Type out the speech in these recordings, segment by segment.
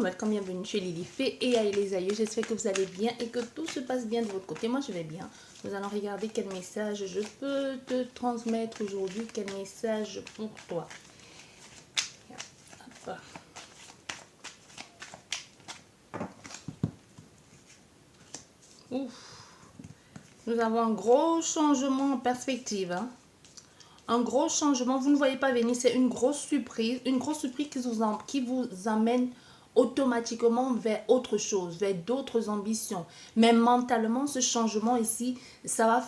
welcome, bienvenue chez Lily Fée et à les aïeux. J'espère que vous allez bien et que tout se passe bien de votre côté. Moi, je vais bien. Nous allons regarder quel message je peux te transmettre aujourd'hui. Quel message pour toi. Hop. Ouf. Nous avons un gros changement en perspective. Hein. Un gros changement, vous ne voyez pas venir, c'est une grosse surprise qui vous amène automatiquement vers autre chose, vers d'autres ambitions. Mais mentalement, ce changement ici, ça va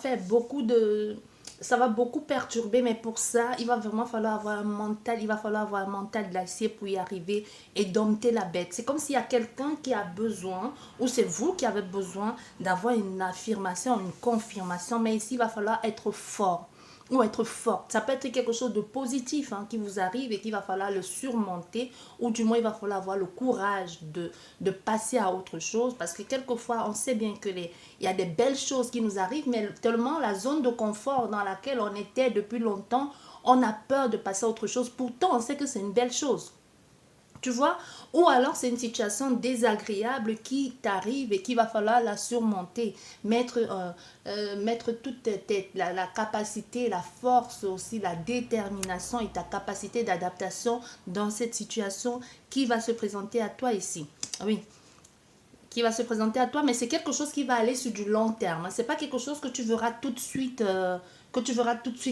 beaucoup perturber, mais pour ça, il va vraiment falloir avoir un mental, d'acier pour y arriver et dompter la bête. C'est comme s'il y a quelqu'un qui a besoin, ou c'est vous qui avez besoin d'avoir une affirmation, une confirmation, mais ici, il va falloir être fort ou être forte. Ça peut être quelque chose de positif qui vous arrive et qu'il va falloir le surmonter, ou du moins il va falloir avoir le courage de passer à autre chose, parce que quelquefois on sait bien que il y a des belles choses qui nous arrivent, mais tellement la zone de confort dans laquelle on était depuis longtemps, on a peur de passer à autre chose. Pourtant on sait que c'est une belle chose. Tu vois, ou alors c'est une situation désagréable qui t'arrive et qu'il va falloir la surmonter, mettre toute la capacité, la force aussi, la détermination et ta capacité d'adaptation dans cette situation qui va se présenter à toi ici. Oui, qui va se présenter à toi, mais c'est quelque chose qui va aller sur du long terme. C'est pas quelque chose que tu verras tout de suite,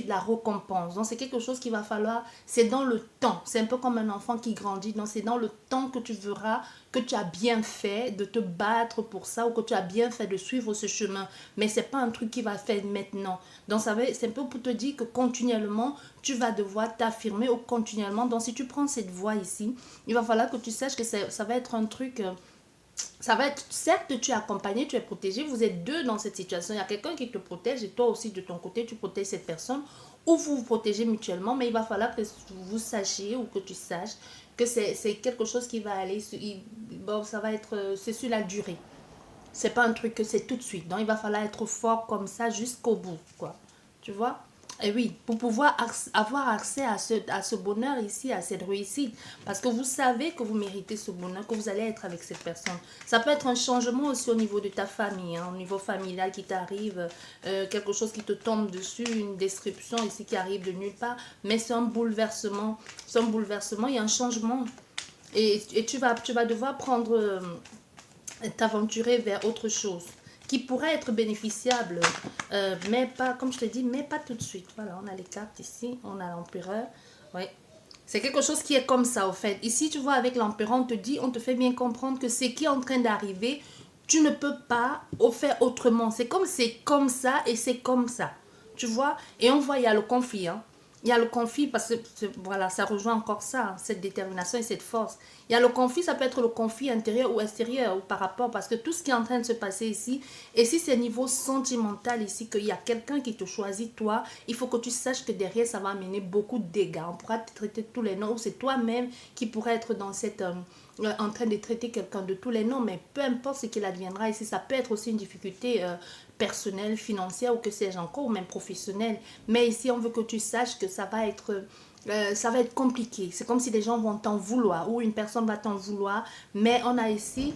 la récompense. Donc c'est quelque chose qui va falloir, c'est dans le temps. C'est un peu comme un enfant qui grandit. Donc c'est dans le temps que tu verras que tu as bien fait de te battre pour ça, ou que tu as bien fait de suivre ce chemin. Mais c'est pas un truc qui va faire maintenant. Donc c'est un peu pour te dire que continuellement, tu vas devoir t'affirmer, ou continuellement. Donc si tu prends cette voie ici, il va falloir que tu saches que ça va être un truc... ça va être, certes, tu es accompagné, tu es protégé, vous êtes deux dans cette situation. Il y a quelqu'un qui te protège et toi aussi de ton côté, tu protèges cette personne, ou vous vous protégez mutuellement, mais il va falloir que vous sachiez, ou que tu saches que c'est quelque chose qui va aller, bon, ça va être, c'est sur la durée. C'est pas un truc que c'est tout de suite. Donc il va falloir être fort comme ça jusqu'au bout, quoi. Tu vois? Et oui, pour pouvoir avoir accès à ce bonheur ici, à cette réussite. Parce que vous savez que vous méritez ce bonheur, que vous allez être avec cette personne. Ça peut être un changement aussi au niveau de ta famille, au niveau familial qui t'arrive, quelque chose qui te tombe dessus, une description ici qui arrive de nulle part. Mais c'est un bouleversement. C'est un bouleversement, il y a un changement. Et tu vas devoir prendre... t'aventurer vers autre chose qui pourrait être bénéficiable, mais pas, comme je te dis, mais pas tout de suite. Voilà, on a les cartes ici, on a l'empereur. Oui, c'est quelque chose qui est comme ça, au fait. Ici, tu vois, avec l'empereur, on te dit, on te fait bien comprendre que ce qui est en train d'arriver, tu ne peux pas faire autrement. C'est comme ça et c'est comme ça. Tu vois, et on voit, il y a le conflit, Il y a le conflit parce que, voilà, ça rejoint encore ça, cette détermination et cette force. Il y a le conflit, ça peut être le conflit intérieur ou extérieur, ou par rapport, parce que tout ce qui est en train de se passer ici, et si c'est niveau sentimental ici, qu'il y a quelqu'un qui te choisit, toi, il faut que tu saches que derrière, ça va amener beaucoup de dégâts. On pourra te traiter de tous les noms, ou c'est toi-même qui pourrait être dans cette... en train de traiter quelqu'un de tous les noms, mais peu importe ce qu'il adviendra ici, ça peut être aussi une difficulté personnelle, financière, ou que sais-je encore, ou même professionnelle. Mais ici, on veut que tu saches que ça va être compliqué. C'est comme si des gens vont t'en vouloir, ou une personne va t'en vouloir, mais on a ici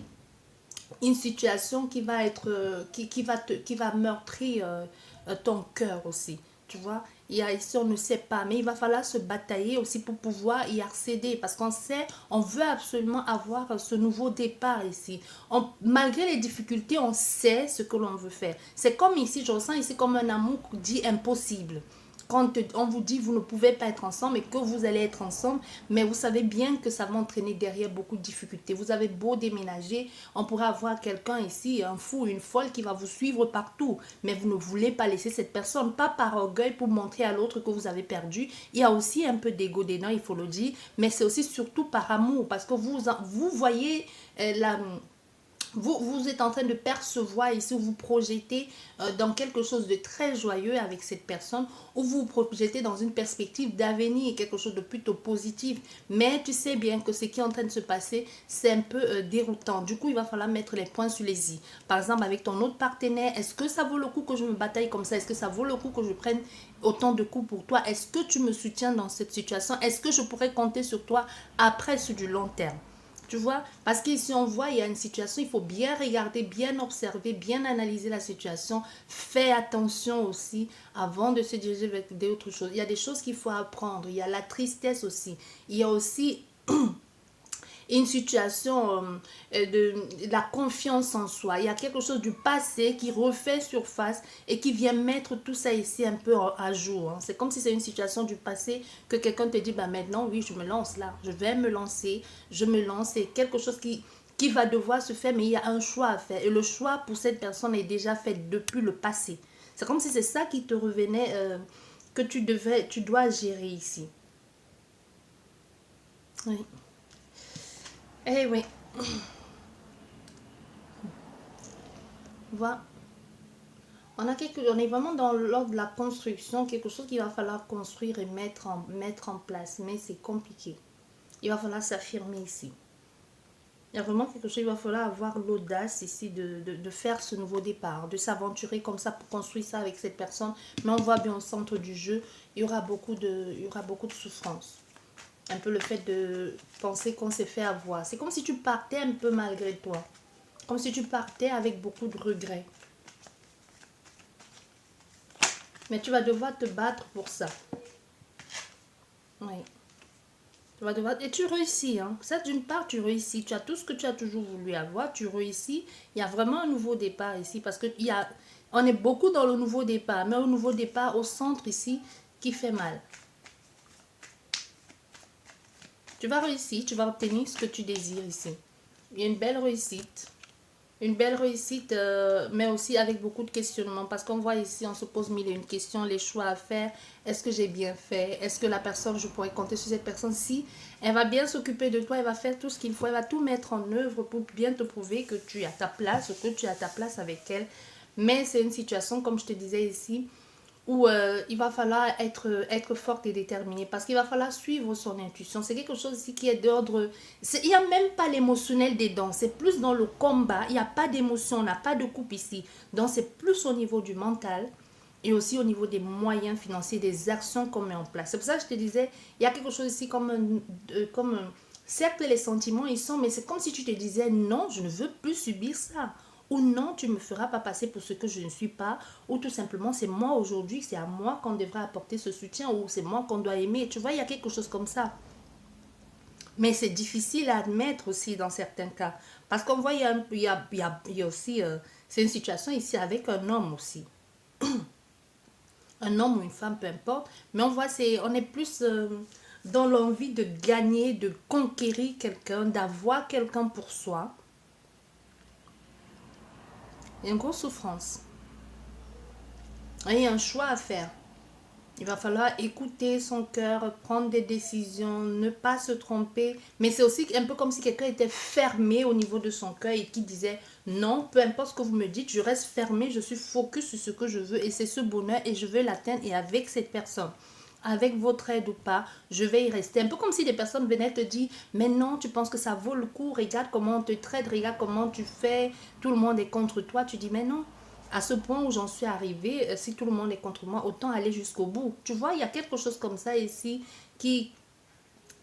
une situation qui va être, qui va meurtrir ton cœur aussi. Tu vois, il y a ici, on ne sait pas, mais il va falloir se batailler aussi pour pouvoir y accéder, parce qu'on sait, on veut absolument avoir ce nouveau départ ici. Malgré les difficultés, on sait ce que l'on veut faire. C'est comme ici, je ressens ici comme un amour dit impossible. Quand on vous dit vous ne pouvez pas être ensemble et que vous allez être ensemble, mais vous savez bien que ça va entraîner derrière beaucoup de difficultés. Vous avez beau déménager, on pourrait avoir quelqu'un ici, un fou, une folle qui va vous suivre partout, mais vous ne voulez pas laisser cette personne, pas par orgueil pour montrer à l'autre que vous avez perdu. Il y a aussi un peu d'ego dedans, il faut le dire, mais c'est aussi surtout par amour, parce que vous voyez vous êtes en train de percevoir ici, vous projetez dans quelque chose de très joyeux avec cette personne, ou vous vous projetez dans une perspective d'avenir, quelque chose de plutôt positif. Mais tu sais bien que ce qui est en train de se passer, c'est un peu déroutant. Du coup, il va falloir mettre les points sur les i. Par exemple, avec ton autre partenaire, est-ce que ça vaut le coup que je me bataille comme ça? Est-ce que ça vaut le coup que je prenne autant de coups pour toi? Est-ce que tu me soutiens dans cette situation? Est-ce que je pourrais compter sur toi après sur du long terme? Tu vois, parce qu'ici on voit, il y a une situation, il faut bien regarder, bien observer, bien analyser la situation. Fais attention aussi avant de se diriger vers d'autres choses. Il y a des choses qu'il faut apprendre. Il y a la tristesse aussi. Il y a aussi une situation de la confiance en soi. Il y a quelque chose du passé qui refait surface et qui vient mettre tout ça ici un peu à jour. Hein. C'est comme si c'est une situation du passé que quelqu'un te dit, bah maintenant, oui, je me lance là. Je vais me lancer. Je me lance. C'est quelque chose qui va devoir se faire, mais il y a un choix à faire. Et le choix pour cette personne est déjà fait depuis le passé. C'est comme si c'est ça qui te revenait, que tu dois gérer ici. Oui. Eh oui. Voilà. On est vraiment dans l'ordre de la construction, quelque chose qu'il va falloir construire et mettre en place, mais c'est compliqué. Il va falloir s'affirmer ici. Il y a vraiment quelque chose, il va falloir avoir l'audace ici de faire ce nouveau départ, de s'aventurer comme ça pour construire ça avec cette personne. Mais on voit bien au centre du jeu, il y aura beaucoup de souffrance. Un peu le fait de penser qu'on s'est fait avoir. C'est comme si tu partais un peu malgré toi. Comme si tu partais avec beaucoup de regrets. Mais tu vas devoir te battre pour ça. Oui. Tu vas devoir... Et tu réussis. Hein. Ça, d'une part, tu réussis. Tu as tout ce que tu as toujours voulu avoir. Tu réussis. Il y a vraiment un nouveau départ ici. Parce que on est beaucoup dans le nouveau départ. Mais au nouveau départ, au centre ici, qui fait mal. Tu vas réussir. Tu vas obtenir ce que tu désires ici. Il y a une belle réussite. Une belle réussite, mais aussi avec beaucoup de questionnements. Parce qu'on voit ici, on se pose mille et une questions, les choix à faire. Est-ce que j'ai bien fait? Est-ce que la personne, je pourrais compter sur cette personne? Si elle va bien s'occuper de toi, elle va faire tout ce qu'il faut. Elle va tout mettre en œuvre pour bien te prouver que tu as ta place, que tu as ta place avec elle. Mais c'est une situation, comme je te disais ici, où il va falloir être forte et déterminée parce qu'il va falloir suivre son intuition. C'est quelque chose ici qui est d'ordre... Il n'y a même pas l'émotionnel dedans, c'est plus dans le combat. Il n'y a pas d'émotion, on n'a pas de coupe ici. Donc c'est plus au niveau du mental et aussi au niveau des moyens financiers, des actions qu'on met en place. C'est pour ça que je te disais, il y a quelque chose ici certes, les sentiments, ils sont, mais c'est comme si tu te disais, non, je ne veux plus subir ça. Ou non, tu ne me feras pas passer pour ce que je ne suis pas. Ou tout simplement, c'est moi aujourd'hui, c'est à moi qu'on devrait apporter ce soutien. Ou c'est moi qu'on doit aimer. Tu vois, il y a quelque chose comme ça. Mais c'est difficile à admettre aussi dans certains cas. Parce qu'on voit, il y a aussi... c'est une situation ici avec un homme aussi. Un homme ou une femme, peu importe. Mais on voit, on est plus dans l'envie de gagner, de conquérir quelqu'un, d'avoir quelqu'un pour soi. Il y a une grosse souffrance. Et il y a un choix à faire. Il va falloir écouter son cœur, prendre des décisions, ne pas se tromper. Mais c'est aussi un peu comme si quelqu'un était fermé au niveau de son cœur et qui disait non, peu importe ce que vous me dites, je reste fermé, je suis focus sur ce que je veux et c'est ce bonheur et je veux l'atteindre et avec cette personne. Avec votre aide ou pas, je vais y rester. Un peu comme si des personnes venaient te dire mais non, tu penses que ça vaut le coup, regarde comment on te traite, regarde comment tu fais, tout le monde est contre toi. Tu dis mais non, à ce point où j'en suis arrivée, si tout le monde est contre moi, autant aller jusqu'au bout. Tu vois, il y a quelque chose comme ça ici qui,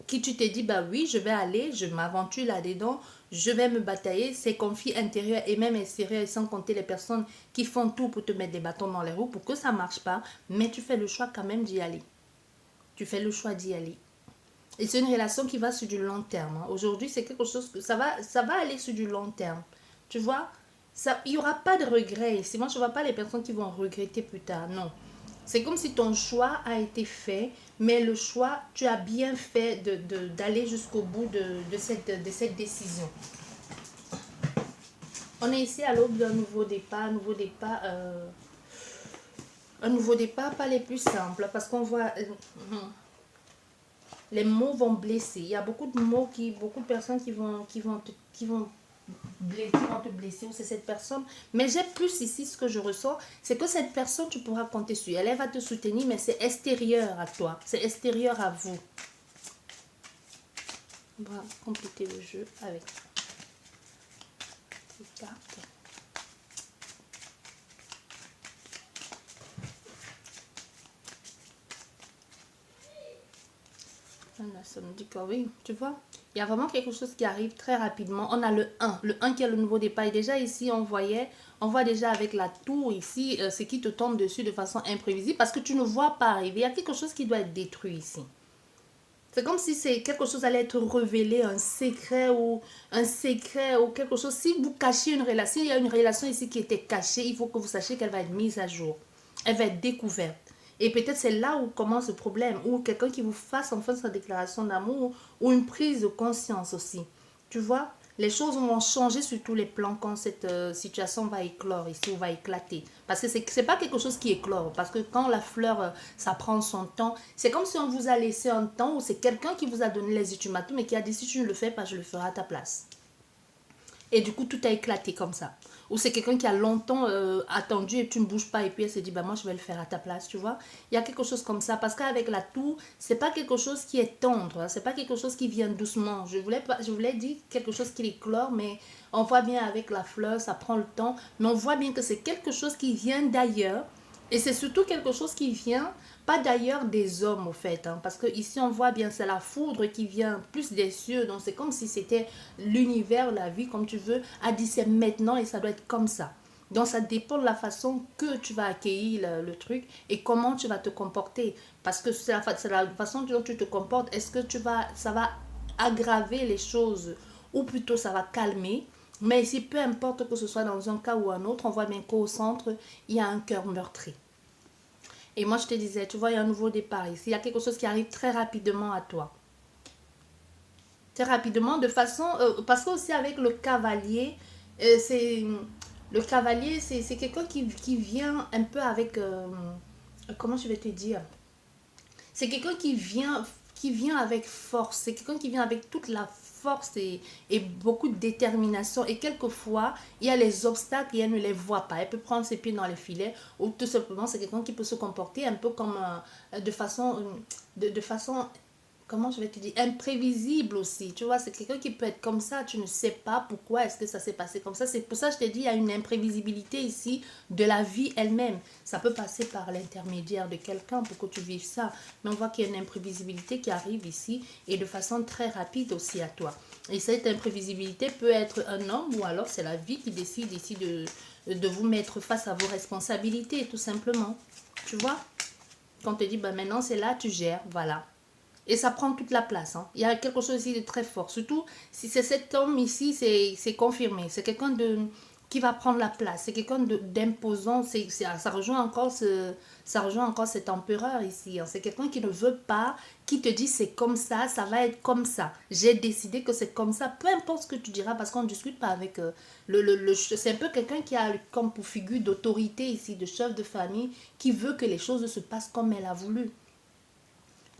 qui tu te dis, bah oui, je vais aller, je m'aventure là-dedans, je vais me batailler. C'est conflit intérieur et même extérieur, et sans compter les personnes qui font tout pour te mettre des bâtons dans les roues pour que ça ne marche pas, mais tu fais le choix quand même d'y aller. Tu fais le choix d'y aller. Et c'est une relation qui va sur du long terme. Hein. Aujourd'hui, c'est quelque chose que ça va aller sur du long terme. Tu vois, il n'y aura pas de regret. C'est moi, je ne vois pas les personnes qui vont regretter plus tard. Non. C'est comme si ton choix a été fait, mais le choix, tu as bien fait d'aller jusqu'au bout de cette décision. On est ici à l'aube d'un un nouveau départ, pas les plus simples, parce qu'on voit... les mots vont blesser. Il y a beaucoup de mots beaucoup de personnes qui vont te blesser ou c'est cette personne. Mais j'ai plus ici ce que je ressens, c'est que cette personne, tu pourras compter sur elle. Elle va te soutenir, mais c'est extérieur à toi. C'est extérieur à vous. On va compléter le jeu avec les cartes. Ça me dit que oui, tu vois. Il y a vraiment quelque chose qui arrive très rapidement. On a le un qui est le nouveau départ. Et déjà ici, on voit déjà avec la tour ici, ce qui te tombe dessus de façon imprévisible parce que tu ne vois pas arriver. Il y a quelque chose qui doit être détruit ici. C'est comme si c'est quelque chose allait être révélé, un secret ou quelque chose. Si vous cachez une relation, il y a une relation ici qui était cachée, il faut que vous sachiez qu'elle va être mise à jour. Elle va être découverte. Et peut-être c'est là où commence le problème, ou quelqu'un qui vous fasse enfin sa déclaration d'amour, ou une prise de conscience aussi. Tu vois, les choses vont changer sur tous les plans quand cette situation va éclore ici ou va éclater. Parce que c'est pas quelque chose qui éclore. Parce que quand la fleur, ça prend son temps, c'est comme si on vous a laissé un temps où c'est quelqu'un qui vous a donné les ultimatums et qui a dit si tu ne le fais pas, je le ferai à ta place. Et du coup, tout a éclaté comme ça. Ou c'est quelqu'un qui a longtemps attendu et tu ne bouges pas et puis elle se dit, bah moi je vais le faire à ta place, tu vois. Il y a quelque chose comme ça. Parce qu'avec la toux, c'est pas quelque chose qui est tendre, hein. C'est pas quelque chose qui vient doucement. Je voulais dire quelque chose qui éclore, mais on voit bien avec la fleur, ça prend le temps. Mais on voit bien que c'est quelque chose qui vient d'ailleurs. Et c'est surtout quelque chose qui vient, pas d'ailleurs des hommes au fait, hein, parce que ici on voit bien c'est la foudre qui vient plus des cieux, donc c'est comme si c'était l'univers, la vie, comme tu veux, a dit c'est maintenant et ça doit être comme ça. Donc ça dépend de la façon que tu vas accueillir le truc et comment tu vas te comporter, parce que c'est la façon dont tu te comportes, est-ce que ça va aggraver les choses ou plutôt ça va calmer. Mais ici, peu importe que ce soit dans un cas ou un autre, on voit bien qu'au centre, il y a un cœur meurtri. Et moi, je te disais, tu vois, il y a un nouveau départ ici. Il y a quelque chose qui arrive très rapidement à toi. Très rapidement, de façon... parce que aussi avec le cavalier, c'est... Le cavalier, c'est quelqu'un qui vient un peu avec... comment je vais te dire? C'est quelqu'un qui vient avec force. C'est quelqu'un qui vient avec toute la force et beaucoup de détermination. Et quelquefois, il y a les obstacles et elle ne les voit pas. Elle peut prendre ses pieds dans les filets ou tout simplement, c'est quelqu'un qui peut se comporter un peu comme de façon comment je vais te dire, imprévisible aussi. Tu vois, c'est quelqu'un qui peut être comme ça, tu ne sais pas pourquoi est-ce que ça s'est passé comme ça. C'est pour ça que je te dis, il y a une imprévisibilité ici de la vie elle-même. Ça peut passer par l'intermédiaire de quelqu'un pour que tu vives ça. Mais on voit qu'il y a une imprévisibilité qui arrive ici et de façon très rapide aussi à toi. Et cette imprévisibilité peut être un homme ou alors c'est la vie qui décide ici de vous mettre face à vos responsabilités, tout simplement. Tu vois, quand on te dit, bah, maintenant c'est là, tu gères, voilà. Et ça prend toute la place. Hein. Il y a quelque chose ici de très fort. Surtout, si c'est cet homme ici, c'est confirmé. C'est quelqu'un qui va prendre la place. C'est quelqu'un d'imposant. Ça rejoint encore ça rejoint encore cet empereur ici. Hein. C'est quelqu'un qui ne veut pas, qui te dit c'est comme ça va être comme ça. J'ai décidé que c'est comme ça. Peu importe ce que tu diras, parce qu'on ne discute pas avec c'est un peu quelqu'un qui a comme pour figure d'autorité ici, de chef de famille, qui veut que les choses se passent comme elle a voulu.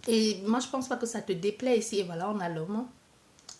Et moi, je pense pas que ça te déplaît ici. Et voilà, on a l'homme.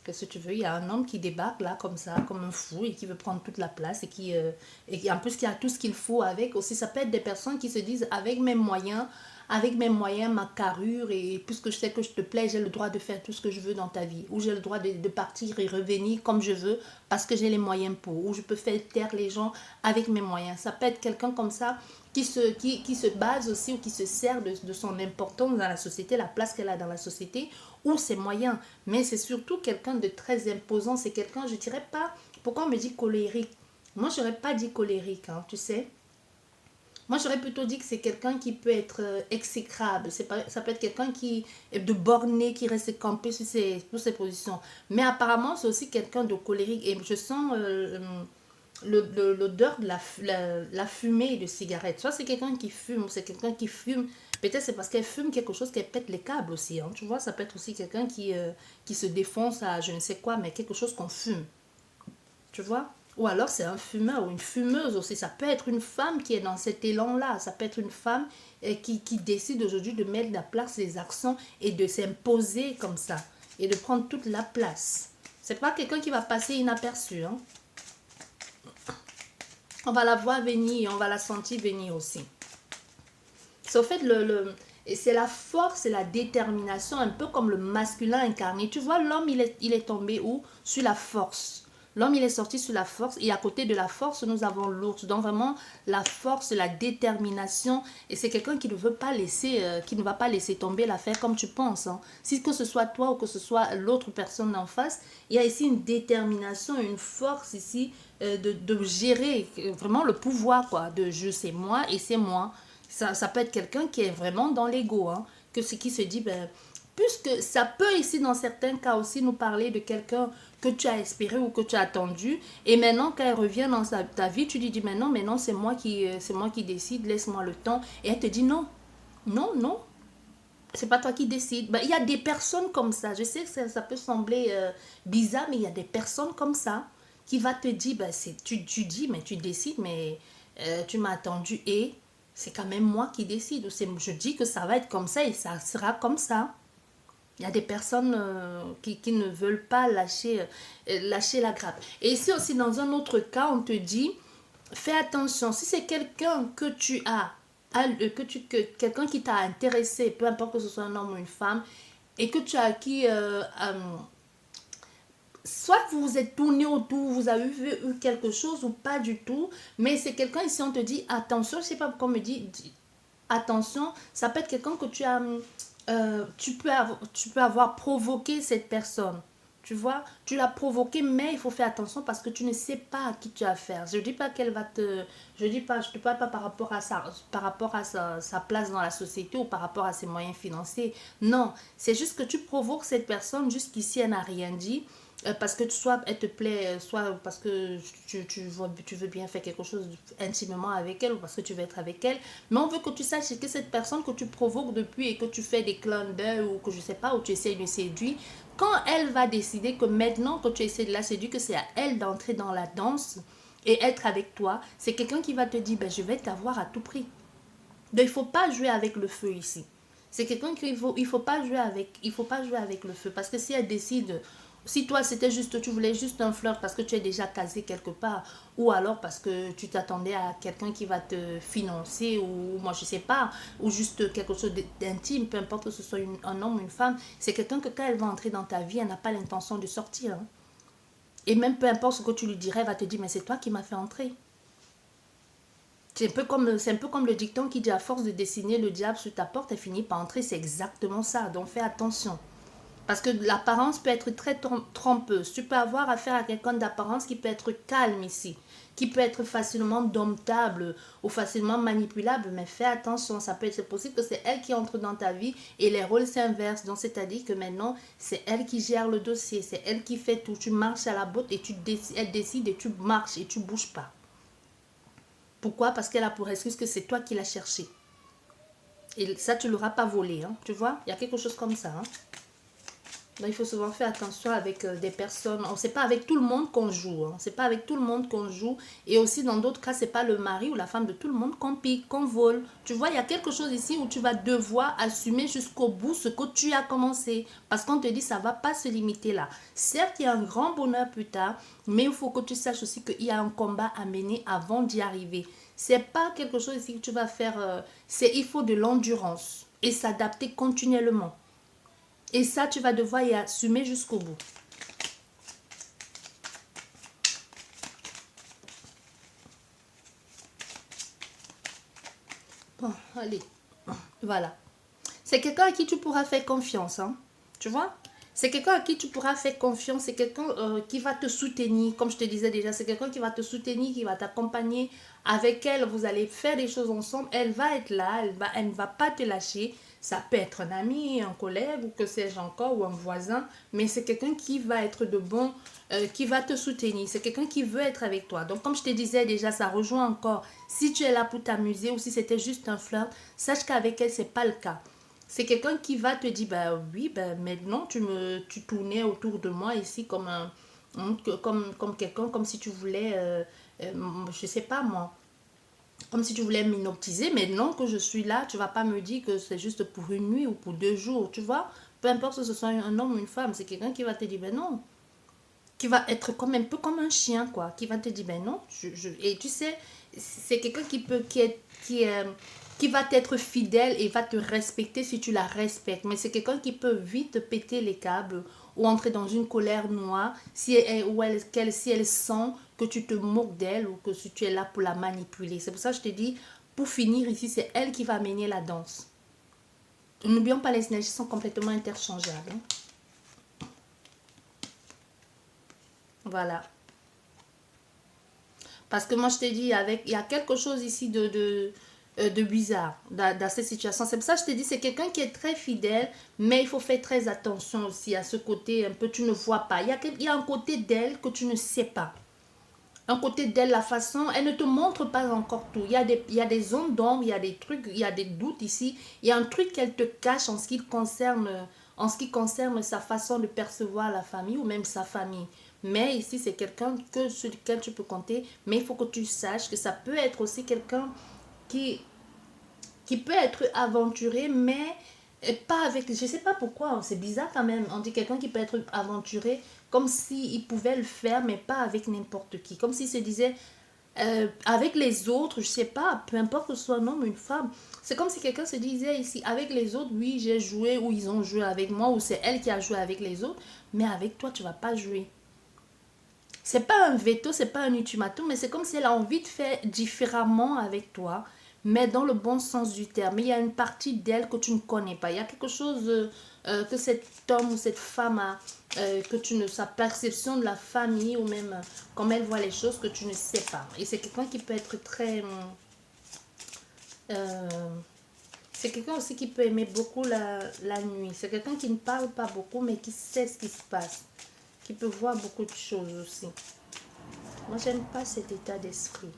Qu'est-ce que tu veux? Il y a un homme qui débarque là, comme ça, comme un fou, et qui veut prendre toute la place, et en plus, qui a tout ce qu'il faut avec. Aussi, ça peut être des personnes qui se disent, avec mes moyens, ma carrure, et puisque je sais que je te plais, j'ai le droit de faire tout ce que je veux dans ta vie. Ou j'ai le droit de partir et revenir comme je veux, parce que j'ai les moyens pour. Ou je peux faire taire les gens avec mes moyens. Ça peut être quelqu'un comme ça qui se base aussi ou qui se sert de son importance dans la société, la place qu'elle a dans la société ou ses moyens. Mais c'est surtout quelqu'un de très imposant. C'est quelqu'un, je dirais pas, pourquoi on me dit colérique? Moi, je n'aurais pas dit colérique, hein, tu sais. Moi, j'aurais plutôt dit que c'est quelqu'un qui peut être exécrable. Ça peut être quelqu'un qui est de borné, qui reste campé sur ses positions. Mais apparemment, c'est aussi quelqu'un de colérique. Et je sens l'odeur de la fumée de cigarette. Soit c'est quelqu'un qui fume, ou c'est quelqu'un qui fume. Peut-être c'est parce qu'elle fume quelque chose qu'elle pète les câbles aussi. Hein. Tu vois, ça peut être aussi quelqu'un qui se défonce à je ne sais quoi, mais quelque chose qu'on fume. Tu vois? Ou alors c'est un fumeur ou une fumeuse aussi. Ça peut être une femme qui est dans cet élan-là. Ça peut être une femme qui décide aujourd'hui de mettre à place ses accents et de s'imposer comme ça. Et de prendre toute la place. C'est pas quelqu'un qui va passer inaperçu. Hein. On va la voir venir, on va la sentir venir aussi. C'est au fait et c'est la force et la détermination, un peu comme le masculin incarné. Tu vois, l'homme, il est tombé où? Sur la force. L'homme, il est sorti sur la force et à côté de la force, nous avons l'ours. Donc vraiment, la force, la détermination. Et c'est quelqu'un qui ne veut pas laisser, qui ne va pas laisser tomber l'affaire comme tu penses. Hein. Si que ce soit toi ou que ce soit l'autre personne en face, il y a ici une détermination, une force ici de gérer vraiment le pouvoir, quoi. De je, c'est moi et c'est moi. Ça peut être quelqu'un qui est vraiment dans l'ego, hein, que ce qui se dit, ben, puisque ça peut ici dans certains cas aussi nous parler de quelqu'un que tu as espéré ou que tu as attendu, et maintenant quand elle revient dans ta vie, tu lui dis, mais non, c'est moi qui décide, laisse-moi le temps, et elle te dit non, non, c'est pas toi qui décide. Ben, il y a des personnes comme ça, je sais que ça peut sembler bizarre, mais il y a des personnes comme ça qui va te dire, ben, tu dis, mais tu décides, mais tu m'as attendu et c'est quand même moi qui décide. Je dis que ça va être comme ça et ça sera comme ça. Il y a des personnes qui ne veulent pas lâcher la grappe. Et ici aussi, dans un autre cas, on te dit, fais attention, si c'est quelqu'un que tu as, quelqu'un qui t'a intéressé, peu importe que ce soit un homme ou une femme, et que tu as acquis, soit vous vous êtes tourné autour, vous avez eu quelque chose ou pas du tout, mais c'est quelqu'un ici, on te dit, attention, je ne sais pas pourquoi on me dit, attention, ça peut être quelqu'un que tu peux avoir provoqué cette personne. Tu vois, tu l'as provoqué, mais il faut faire attention parce que tu ne sais pas à qui tu as affaire. Je ne dis pas qu'elle va te... je te parle pas par rapport à sa place dans la société ou par rapport à ses moyens financiers. Non, c'est juste que tu provoques cette personne, jusqu'ici elle n'a rien dit. Parce que soit elle te plaît, soit parce que tu veux bien faire quelque chose intimement avec elle ou parce que tu veux être avec elle. Mais on veut que tu saches que cette personne que tu provoques depuis et que tu fais des clins d'œil ou que je sais pas, ou tu essaies de séduire, quand elle va décider que maintenant que tu essaies de la séduire, que c'est à elle d'entrer dans la danse et être avec toi, c'est quelqu'un qui va te dire, ben, je vais t'avoir à tout prix. Donc il ne faut pas jouer avec le feu ici. C'est quelqu'un qu'il faut pas jouer avec, il faut pas jouer avec le feu parce que si elle décide, si toi c'était juste, tu voulais juste un flirt parce que tu es déjà casé quelque part ou alors parce que tu t'attendais à quelqu'un qui va te financer ou moi je sais pas ou juste quelque chose d'intime, peu importe que ce soit un homme ou une femme, c'est quelqu'un que quand elle va entrer dans ta vie, elle n'a pas l'intention de sortir. Hein. Et même peu importe ce que tu lui dirais, elle va te dire mais c'est toi qui m'as fait entrer. C'est un peu comme le dicton qui dit à force de dessiner le diable sur ta porte, elle finit par entrer. C'est exactement ça. Donc fais attention. Parce que l'apparence peut être très trompeuse. Tu peux avoir affaire à quelqu'un d'apparence qui peut être calme ici, qui peut être facilement domptable ou facilement manipulable. Mais fais attention, c'est possible que c'est elle qui entre dans ta vie et les rôles s'inversent. Donc c'est-à-dire que maintenant, c'est elle qui gère le dossier, c'est elle qui fait tout. Tu marches à la botte et elle décide et tu marches et tu bouges pas. Pourquoi? Parce qu'elle a pour excuse que c'est toi qui l'as cherché. Et ça, tu ne l'auras pas volé. Hein, tu vois? Il y a quelque chose comme ça. Hein. Donc, il faut souvent faire attention avec des personnes. C'est pas avec tout le monde qu'on joue. Hein. C'est pas avec tout le monde qu'on joue. Et aussi, dans d'autres cas, c'est pas le mari ou la femme de tout le monde qu'on pique, qu'on vole. Tu vois, il y a quelque chose ici où tu vas devoir assumer jusqu'au bout ce que tu as commencé. Parce qu'on te dit, ça va pas se limiter là. Certes, il y a un grand bonheur plus tard, mais il faut que tu saches aussi qu'il y a un combat à mener avant d'y arriver. C'est pas quelque chose ici que tu vas faire. Il faut de l'endurance et s'adapter continuellement. Et ça, tu vas devoir y assumer jusqu'au bout. Bon, allez. Voilà. C'est quelqu'un à qui tu pourras faire confiance. Hein. Tu vois? C'est quelqu'un à qui tu pourras faire confiance. C'est quelqu'un qui va te soutenir. Comme je te disais déjà, c'est quelqu'un qui va te soutenir, qui va t'accompagner. Avec elle, vous allez faire des choses ensemble. Elle va être là. Elle ne va pas te lâcher. Ça peut être un ami, un collègue ou que sais-je encore, ou un voisin, mais c'est quelqu'un qui va être de bon, qui va te soutenir. C'est quelqu'un qui veut être avec toi. Donc, comme je te disais déjà, ça rejoint encore. Si tu es là pour t'amuser ou si c'était juste un flirt, sache qu'avec elle, c'est pas le cas. C'est quelqu'un qui va te dire, bah oui, bah maintenant tu tournais autour de moi ici comme quelqu'un, comme si tu voulais, je sais pas moi, comme si tu voulais m'hypnotiser, mais non que je suis là, tu vas pas me dire que c'est juste pour une nuit ou pour 2 jours, tu vois. Peu importe si ce soit un homme ou une femme, c'est quelqu'un qui va te dire, ben non. Qui va être comme un peu comme un chien, quoi. Qui va te dire, ben non. Et tu sais, c'est quelqu'un qui va t'être fidèle et va te respecter si tu la respectes. Mais c'est quelqu'un qui peut vite péter les câbles ou entrer dans une colère noire si si elle sent que tu te moques d'elle ou que si tu es là pour la manipuler. C'est pour ça que je te dis, pour finir ici, c'est elle qui va mener la danse. N'oublions pas, les énergies sont complètement interchangeables. Voilà. Parce que moi, je t'ai dit, il y a quelque chose ici de bizarre dans cette situation. C'est pour ça que je t'ai dit, c'est quelqu'un qui est très fidèle, mais il faut faire très attention aussi à ce côté un peu, tu ne vois pas. Il y a un côté d'elle que tu ne sais pas. Un côté d'elle, la façon, elle ne te montre pas encore tout. Il y a des zones d'ombre, il y a des trucs, il y a des doutes ici. Il y a un truc qu'elle te cache en ce qui concerne sa façon de percevoir la famille ou même sa famille. Mais ici, c'est quelqu'un sur lequel tu peux compter. Mais il faut que tu saches que ça peut être aussi quelqu'un qui, qui peut être aventuré, mais pas avec... Je sais pas pourquoi, c'est bizarre quand même. On dit quelqu'un qui peut être aventuré comme s'il pouvait le faire, mais pas avec n'importe qui. Comme s'il se disait, avec les autres, je sais pas, peu importe que ce soit un homme ou une femme. C'est comme si quelqu'un se disait ici, avec les autres, oui, j'ai joué, ou ils ont joué avec moi, ou c'est elle qui a joué avec les autres, mais avec toi, tu vas pas jouer. C'est pas un veto, c'est pas un ultimatum, mais c'est comme si elle a envie de faire différemment avec toi, mais dans le bon sens du terme. Il y a une partie d'elle que tu ne connais pas. Il y a quelque chose que cet homme ou cette femme a, sa perception de la famille ou même comme elle voit les choses que tu ne sais pas. Et c'est quelqu'un qui peut être très... euh, c'est quelqu'un aussi qui peut aimer beaucoup la nuit. C'est quelqu'un qui ne parle pas beaucoup, mais qui sait ce qui se passe. Qui peut voir beaucoup de choses aussi. Moi, j'aime pas cet état d'esprit.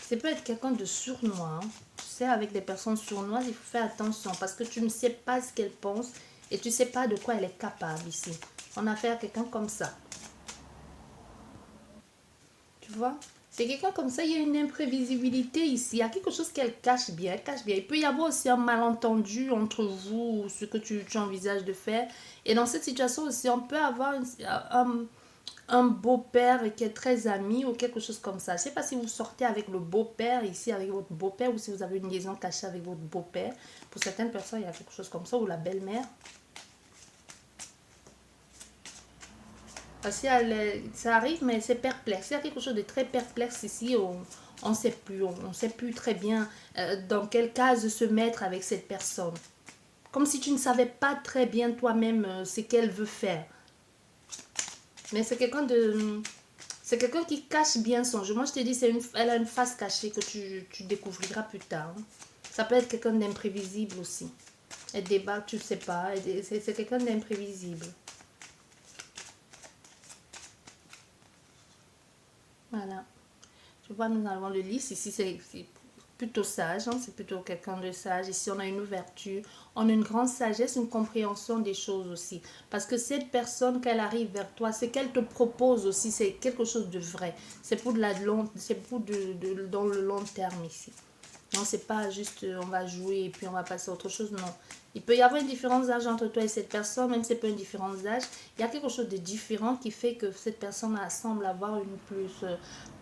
C'est peut être quelqu'un de sournois. Hein. Tu sais, avec des personnes sournoises, il faut faire attention parce que tu ne sais pas ce qu'elle pense et tu ne sais pas de quoi elle est capable ici. On a affaire à quelqu'un comme ça. Tu vois? C'est quelqu'un comme ça, il y a une imprévisibilité ici. Il y a quelque chose qu'elle cache bien. Elle cache bien. Il peut y avoir aussi un malentendu entre vous ou ce que tu envisages de faire. Et dans cette situation aussi, on peut avoir un beau-père qui est très ami ou quelque chose comme ça. Je ne sais pas si vous sortez avec le beau-père ici, avec votre beau-père, ou si vous avez une liaison cachée avec votre beau-père. Pour certaines personnes, il y a quelque chose comme ça, ou la belle-mère. Parce que ça arrive, mais c'est perplexe. Il y a quelque chose de très perplexe ici. On ne sait plus. On ne sait plus très bien dans quelle case se mettre avec cette personne. Comme si tu ne savais pas très bien toi-même ce qu'elle veut faire. Mais c'est quelqu'un de... C'est quelqu'un qui cache bien son jeu. Moi, je te dis, elle a une face cachée que tu découvriras plus tard. Hein. Ça peut être quelqu'un d'imprévisible aussi. Elle débat, tu ne sais pas. C'est quelqu'un d'imprévisible. Voilà. Tu vois, nous avons le lys. Ici, c'est plutôt sage. Hein. C'est plutôt quelqu'un de sage. Ici, on a une ouverture. On a une grande sagesse, une compréhension des choses aussi. Parce que cette personne, qu'elle arrive vers toi, ce qu'elle te propose aussi, c'est quelque chose de vrai. C'est pour dans le long terme ici. Non, c'est pas juste on va jouer et puis on va passer à autre chose. Non. Il peut y avoir une différence d'âge entre toi et cette personne, même si c'est pas une différence d'âge. Il y a quelque chose de différent qui fait que cette personne semble avoir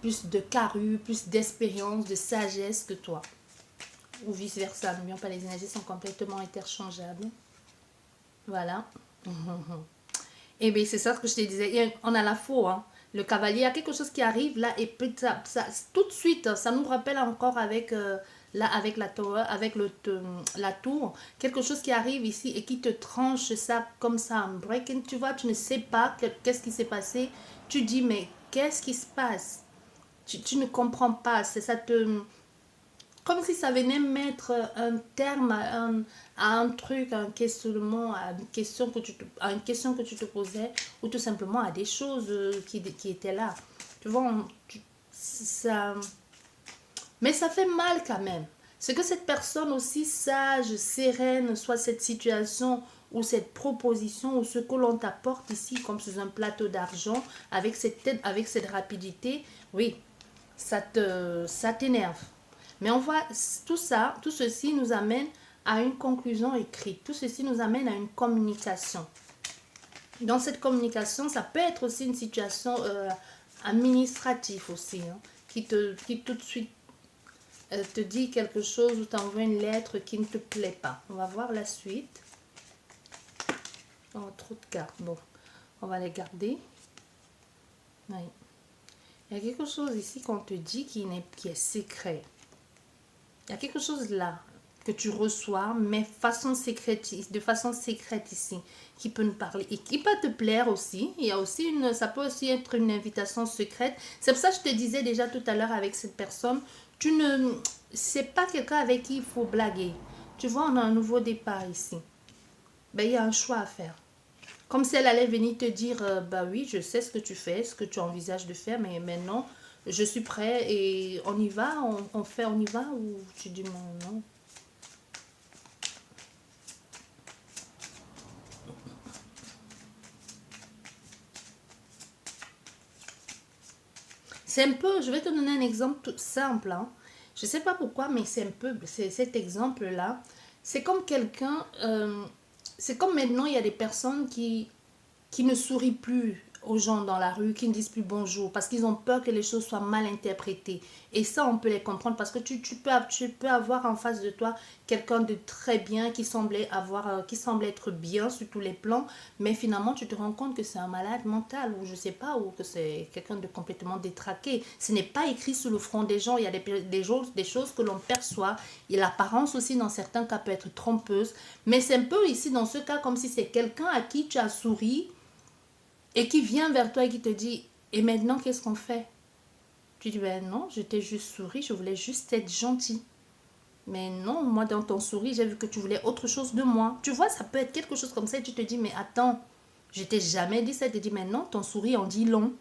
plus de carrure, plus d'expérience, de sagesse que toi. Ou vice versa. N'oublions pas, les énergies sont complètement interchangeables. Voilà. Et bien, c'est ça ce que je te disais. On a la faux, hein. Le cavalier, il y a quelque chose qui arrive là et tout de suite, ça nous rappelle encore avec avec la tour, la tour, quelque chose qui arrive ici et qui te tranche ça comme ça, un breaking, tu vois, tu ne sais pas qu'est-ce qui s'est passé. Tu dis, mais qu'est-ce qui se passe? Tu ne comprends pas, ça te... Comme si ça venait mettre un terme à un truc, à un questionnement, à une question que tu te posais, ou tout simplement à des choses qui étaient là. Tu vois, ça... Mais ça fait mal quand même. C'est que cette personne aussi sage, sereine, soit cette situation ou cette proposition ou ce que l'on t'apporte ici comme sous un plateau d'argent avec avec cette rapidité, oui, ça t'énerve. Mais on voit tout ça, tout ceci nous amène à une conclusion écrite. Tout ceci nous amène à une communication. Dans cette communication, ça peut être aussi une situation administrative aussi, hein, qui tout de suite te dit quelque chose ou t'envoie une lettre qui ne te plaît pas. On va voir la suite. Oh, trop de cartes. Bon, on va les garder. Oui. Il y a quelque chose ici qu'on te dit qui est secret. Il y a quelque chose là que tu reçois, mais de façon secrète ici, qui peut nous parler et qui peut te plaire aussi. Il y a aussi ça peut aussi être une invitation secrète. C'est pour ça que je te disais déjà tout à l'heure avec cette personne, c'est pas quelqu'un avec qui il faut blaguer. Tu vois, on a un nouveau départ ici. Ben, il y a un choix à faire. Comme si elle allait venir te dire, bah oui, je sais ce que tu fais, ce que tu envisages de faire, mais maintenant, je suis prêt et on y va, on y va, ou tu dis non, non. C'est un peu, je vais te donner un exemple tout simple. Hein. Je ne sais pas pourquoi, mais c'est un peu, c'est cet exemple-là. C'est comme quelqu'un, c'est comme maintenant, il y a des personnes qui ne sourient plus aux gens dans la rue, qui ne disent plus bonjour, parce qu'ils ont peur que les choses soient mal interprétées. Et ça, on peut les comprendre, parce que tu peux avoir en face de toi quelqu'un de très bien, qui semble être bien sur tous les plans, mais finalement, tu te rends compte que c'est un malade mental, ou je sais pas, ou que c'est quelqu'un de complètement détraqué. Ce n'est pas écrit sur le front des gens, il y a des choses que l'on perçoit, et l'apparence aussi, dans certains cas, peut être trompeuse, mais c'est un peu ici, dans ce cas, comme si c'est quelqu'un à qui tu as souri, et qui vient vers toi et qui te dit, et maintenant, qu'est-ce qu'on fait? Tu dis, ben non, je t'ai juste souri, je voulais juste être gentil. Mais non, moi, dans ton sourire, j'ai vu que tu voulais autre chose de moi. Tu vois, ça peut être quelque chose comme ça et tu te dis, mais attends, je t'ai jamais dit ça. Tu te dis, mais non, ton sourire en dit long.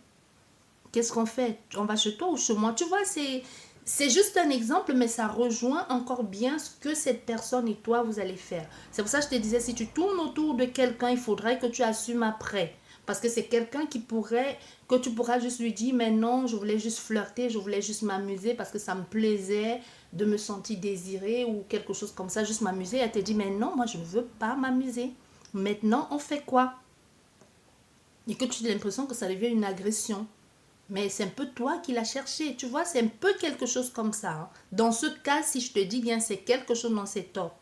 Qu'est-ce qu'on fait? On va chez toi ou chez moi? Tu vois, c'est juste un exemple, mais ça rejoint encore bien ce que cette personne et toi, vous allez faire. C'est pour ça que je te disais, si tu tournes autour de quelqu'un, il faudrait que tu assumes après. Parce que c'est quelqu'un que tu pourras juste lui dire, mais non, je voulais juste flirter, je voulais juste m'amuser parce que ça me plaisait de me sentir désirée ou quelque chose comme ça, juste m'amuser. Elle te dit, mais non, moi, je ne veux pas m'amuser. Maintenant, on fait quoi? Et que tu as l'impression que ça devient une agression. Mais c'est un peu toi qui l'as cherché. Tu vois, c'est un peu quelque chose comme ça. Hein. Dans ce cas, si je te dis bien, c'est quelque chose dans ces torts.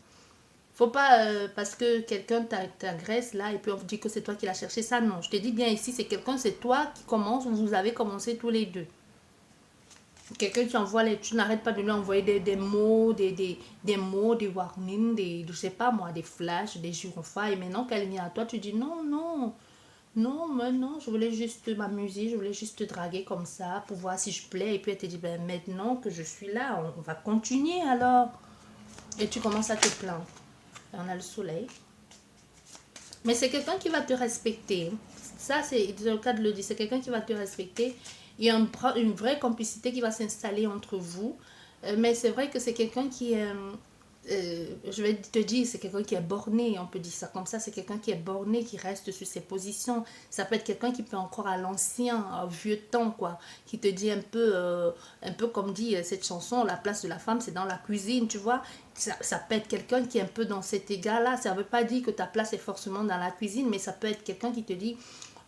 Faut pas, parce que quelqu'un t'agresse là, et puis on vous dit que c'est toi qui l'as cherché. Ça, non. Je te dis bien ici, c'est quelqu'un, c'est toi qui commence, vous avez commencé tous les deux. Quelqu'un qui envoie tu n'arrêtes pas de lui envoyer des mots, des mots, des warnings, je sais pas moi, des flashs, des gyrophares. Et maintenant qu'elle vient à toi, tu dis non, non, non, mais non, je voulais juste m'amuser, je voulais juste te draguer comme ça pour voir si je plais. Et puis elle te dit, ben maintenant que je suis là, on va continuer alors. Et tu commences à te plaindre. Et on a le soleil. Mais c'est quelqu'un qui va te respecter. Ça, c'est le cas de le dire. C'est quelqu'un qui va te respecter. Il y a une vraie complicité qui va s'installer entre vous. Mais c'est vrai que c'est quelqu'un qui est... je vais te dire, c'est quelqu'un qui est borné, on peut dire ça comme ça, c'est quelqu'un qui est borné, qui reste sur ses positions. Ça peut être quelqu'un qui peut encore à l'ancien, au vieux temps, quoi, qui te dit un peu comme dit cette chanson, la place de la femme, c'est dans la cuisine, tu vois. Ça peut être quelqu'un qui est un peu dans cet égard-là. Ça ne veut pas dire que ta place est forcément dans la cuisine, mais ça peut être quelqu'un qui te dit,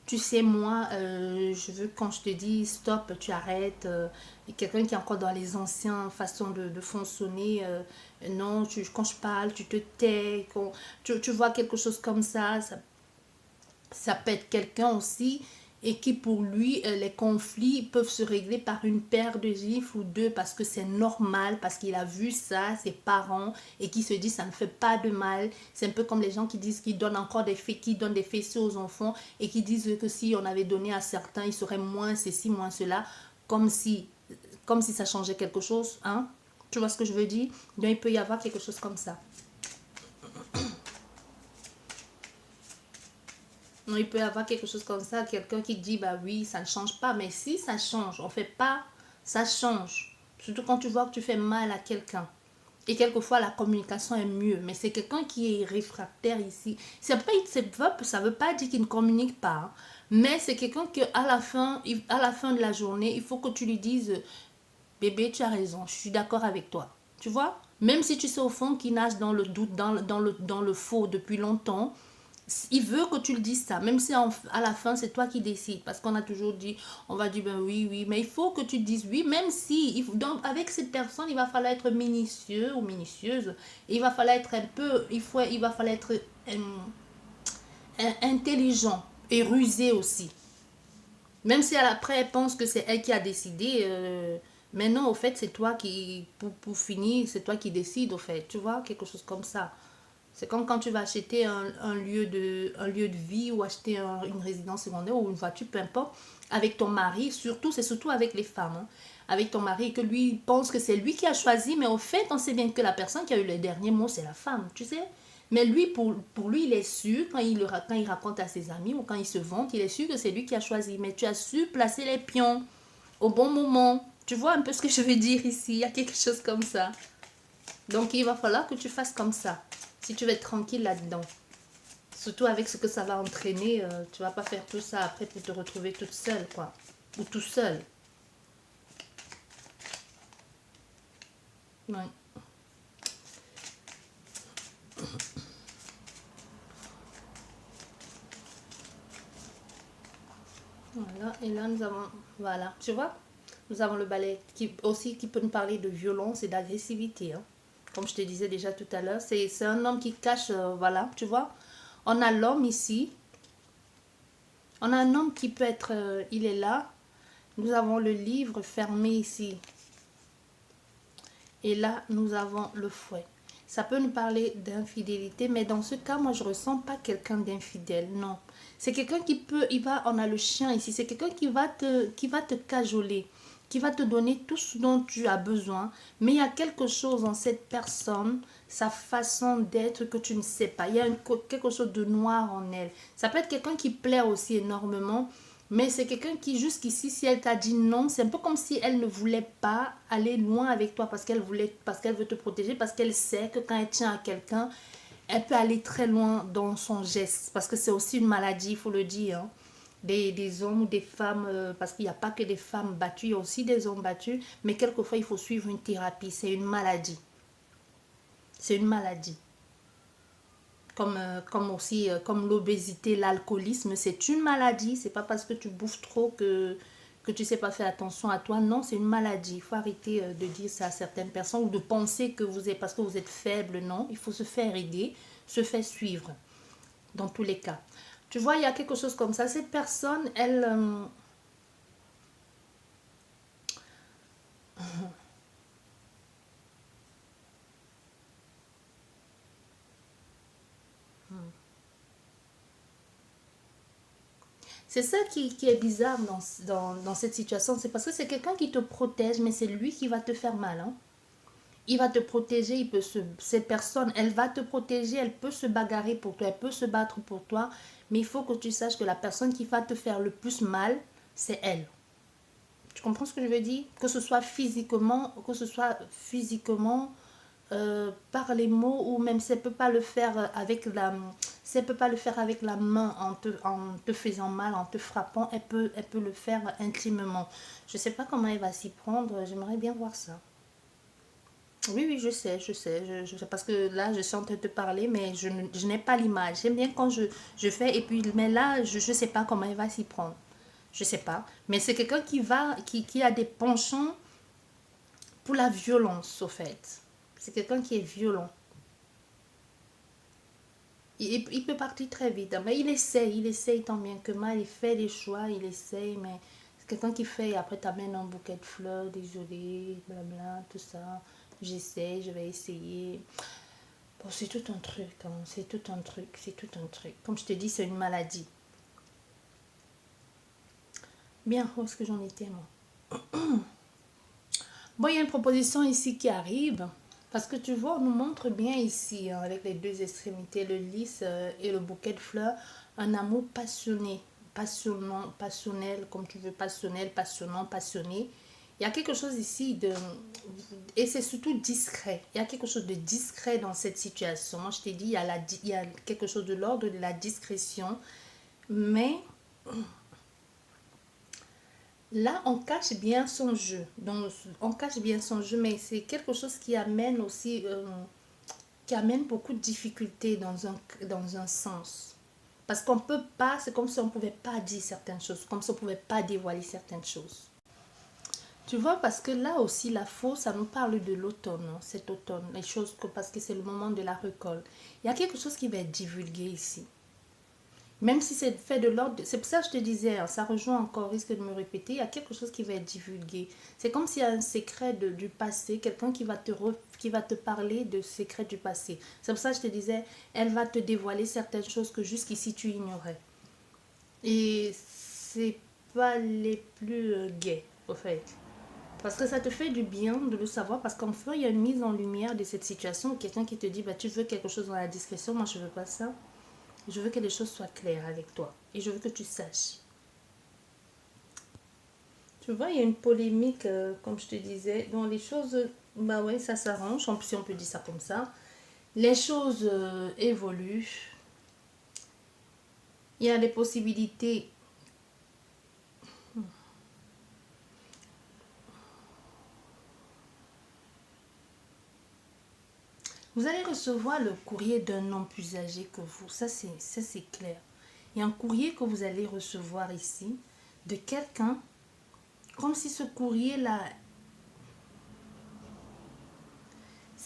tu sais, moi, je veux quand je te dis stop, tu arrêtes. Quelqu'un qui est encore dans les anciennes façons de fonctionner. Non, quand je parle, tu te tais. Tu vois quelque chose comme ça peut être quelqu'un aussi et qui pour lui, les conflits peuvent se régler par une paire de gifles ou deux parce que c'est normal, parce qu'il a vu ça, ses parents, et qui se dit ça ne fait pas de mal. C'est un peu comme les gens qui disent qu'ils donnent encore qui donnent des fessées aux enfants et qui disent que si on avait donné à certains, ils seraient moins ceci, moins cela, comme si, comme si ça changeait quelque chose. Hein? Tu vois ce que je veux dire? Donc il peut y avoir quelque chose comme ça. Non, il peut y avoir quelque chose comme ça, quelqu'un qui dit, bah oui, ça ne change pas. Mais si ça change, on ne fait pas, ça change. Surtout quand tu vois que tu fais mal à quelqu'un. Et quelquefois, la communication est mieux. Mais c'est quelqu'un qui est réfractaire ici. Ça veut pas dire qu'il ne communique pas. Hein. Mais c'est quelqu'un que à la fin de la journée, il faut que tu lui dises, bébé, tu as raison, je suis d'accord avec toi. Tu vois? Même si tu sais au fond qu'il nage dans le doute, dans le faux depuis longtemps, il veut que tu le dises ça, même si à la fin c'est toi qui décides, parce qu'on a toujours dit, on va dire ben oui, oui, mais il faut que tu dises oui, même si, donc avec cette personne, il va falloir être minutieux ou minutieuse, il va falloir être un peu, il va falloir être intelligent et rusé aussi. Même si après elle pense que c'est elle qui a décidé, mais non, au fait, c'est toi qui, pour finir, c'est toi qui décides, au fait. Tu vois, quelque chose comme ça. C'est comme quand tu vas acheter un lieu de vie ou acheter une résidence secondaire ou une voiture, peu importe, avec ton mari, surtout, c'est surtout avec les femmes, hein, avec ton mari, que lui pense que c'est lui qui a choisi, mais au fait, on sait bien que la personne qui a eu le dernier mot, c'est la femme, tu sais. Mais lui, pour lui, il est sûr, quand il raconte à ses amis ou quand il se vante, il est sûr que c'est lui qui a choisi. Mais tu as su placer les pions au bon moment. Tu vois un peu ce que je veux dire ici, il y a quelque chose comme ça. Donc, il va falloir que tu fasses comme ça, si tu veux être tranquille là-dedans. Surtout avec ce que ça va entraîner, tu vas pas faire tout ça après pour te retrouver toute seule, quoi. Ou tout seul. Ouais. Voilà, et là nous avons, voilà, tu vois, nous avons le balai qui aussi qui peut nous parler de violence et d'agressivité, hein. Comme je te disais déjà tout à l'heure, c'est un homme qui cache, voilà, tu vois. On a l'homme ici, on a un homme qui peut être, il est là. Nous avons le livre fermé ici. Et là, nous avons le fouet. Ça peut nous parler d'infidélité, mais dans ce cas, moi, je ressens pas quelqu'un d'infidèle, non. C'est quelqu'un qui peut, on a le chien ici, c'est quelqu'un qui va te cajoler, qui va te donner tout ce dont tu as besoin, mais il y a quelque chose en cette personne, sa façon d'être que tu ne sais pas. Il y a quelque chose de noir en elle. Ça peut être quelqu'un qui plaît aussi énormément, mais c'est quelqu'un qui, jusqu'ici, si elle t'a dit non, c'est un peu comme si elle ne voulait pas aller loin avec toi parce qu'elle veut te protéger, parce qu'elle sait que quand elle tient à quelqu'un, elle peut aller très loin dans son geste. Parce que c'est aussi une maladie, il faut le dire, hein. Des hommes ou des femmes, parce qu'il n'y a pas que des femmes battues, il y a aussi des hommes battus, mais quelquefois, il faut suivre une thérapie. C'est une maladie. C'est une maladie. Comme aussi comme l'obésité, l'alcoolisme, c'est une maladie. C'est pas parce que tu bouffes trop que tu sais pas faire attention à toi. Non, c'est une maladie. Il faut arrêter de dire ça à certaines personnes ou de penser que vous êtes parce que vous êtes faible. Non, il faut se faire aider, se faire suivre dans tous les cas. Tu vois, il y a quelque chose comme ça. Cette personne, elle, c'est ça qui est bizarre dans cette situation. C'est parce que c'est quelqu'un qui te protège, mais c'est lui qui va te faire mal, hein. Il va te protéger, cette personne, elle va te protéger, elle peut se bagarrer pour toi, elle peut se battre pour toi, mais il faut que tu saches que la personne qui va te faire le plus mal, c'est elle. Tu comprends ce que je veux dire? Que ce soit physiquement, par les mots, ou même si elle peut pas le faire avec la, si elle peut pas le faire avec la main en te faisant mal, en te frappant, elle peut le faire intimement. Je sais pas comment elle va s'y prendre, j'aimerais bien voir ça. Oui, oui, je sais, parce que là, je suis en train de te parler, mais je n'ai pas l'image. J'aime bien quand je fais, et puis, mais là, je ne sais pas comment il va s'y prendre. Je sais pas. Mais c'est quelqu'un qui a des penchants pour la violence, au fait. C'est quelqu'un qui est violent. Il peut partir très vite, hein, mais il essaye tant bien que mal, il fait des choix, il essaye, mais c'est quelqu'un qui fait, et après t'amènes un bouquet de fleurs, désolé, blabla, tout ça. J'essaie, je vais essayer. Bon, c'est tout un truc, hein. C'est tout un truc, c'est tout un truc. Comme je te dis, c'est une maladie. Bien, où est-ce que j'en étais, moi? Bon, il y a une proposition ici qui arrive. Parce que tu vois, on nous montre bien ici, hein, avec les deux extrémités, le lys et le bouquet de fleurs, un amour passionné, passionnant, passionnel, comme tu veux, passionnel, passionnant, passionné. Il y a quelque chose ici de... Et c'est surtout discret. Il y a quelque chose de discret dans cette situation. Moi, je t'ai dit, il y a quelque chose de l'ordre de la discrétion. Mais là, on cache bien son jeu. Donc, on cache bien son jeu, mais c'est quelque chose qui amène aussi, qui amène beaucoup de difficultés dans un sens. Parce qu'on peut pas, c'est comme si on ne pouvait pas dire certaines choses, comme si on ne pouvait pas dévoiler certaines choses. Tu vois, parce que là aussi, la faux, ça nous parle de l'automne, hein, cet automne, les choses que, parce que c'est le moment de la récolte. Il y a quelque chose qui va être divulgué ici. Même si c'est fait de l'ordre, c'est pour ça que je te disais, hein, ça rejoint encore, risque de me répéter, il y a quelque chose qui va être divulgué. C'est comme s'il y a un secret du passé, quelqu'un qui va te parler de secrets du passé. C'est pour ça que je te disais, elle va te dévoiler certaines choses que jusqu'ici tu ignorais. Et c'est pas les plus gais, au fait. Parce que ça te fait du bien de le savoir, parce qu'enfin, il y a une mise en lumière de cette situation, quelqu'un qui te dit, bah, tu veux quelque chose dans la discrétion, moi je veux pas ça. Je veux que les choses soient claires avec toi. Et je veux que tu saches. Tu vois, il y a une polémique, comme je te disais, dont les choses, bah ouais, ça s'arrange, si on peut dire ça comme ça. Les choses évoluent. Il y a des possibilités. Vous allez recevoir le courrier d'un homme plus âgé que vous. Ça, c'est clair. Il y a un courrier que vous allez recevoir ici de quelqu'un, comme si ce courrier-là,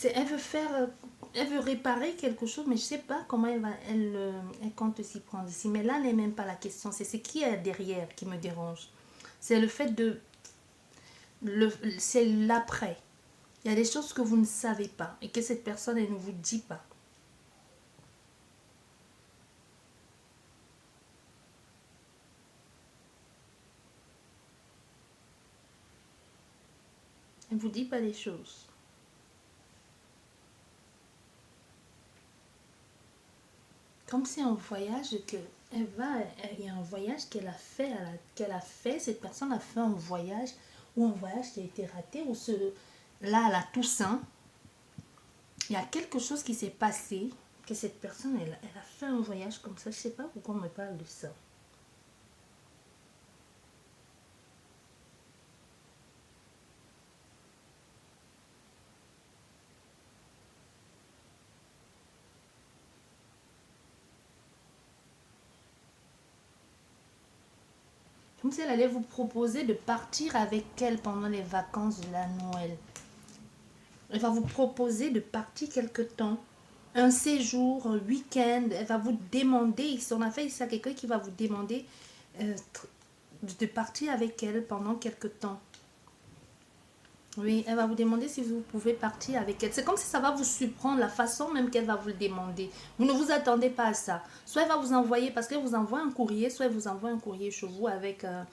elle veut faire, elle veut réparer quelque chose, mais je sais pas comment elle compte s'y prendre ici. Mais là n'est même pas la question. C'est ce qui est derrière qui me dérange. C'est le fait de, c'est l'après. Il y a des choses que vous ne savez pas et que cette personne elle ne vous dit pas. Elle ne vous dit pas les choses. Comme c'est un voyage que il y a un voyage qu'elle a fait, cette personne a fait un voyage ou un voyage qui a été raté ou là à la Toussaint, il y a quelque chose qui s'est passé que cette personne elle a fait un voyage comme ça. Je sais pas pourquoi on me parle de ça. Comme si elle allait vous proposer de partir avec elle pendant les vacances de la Noël. Elle va vous proposer de partir quelque temps, un séjour, un week-end. Elle va vous demander, si on a fait ça, quelqu'un qui va vous demander euh, de partir avec elle pendant quelque temps. Oui, elle va vous demander si vous pouvez partir avec elle. C'est comme si ça va vous surprendre la façon même qu'elle va vous le demander. Vous ne vous attendez pas à ça. Soit elle va vous envoyer, parce qu'elle vous envoie un courrier, soit elle vous envoie un courrier chez vous avec un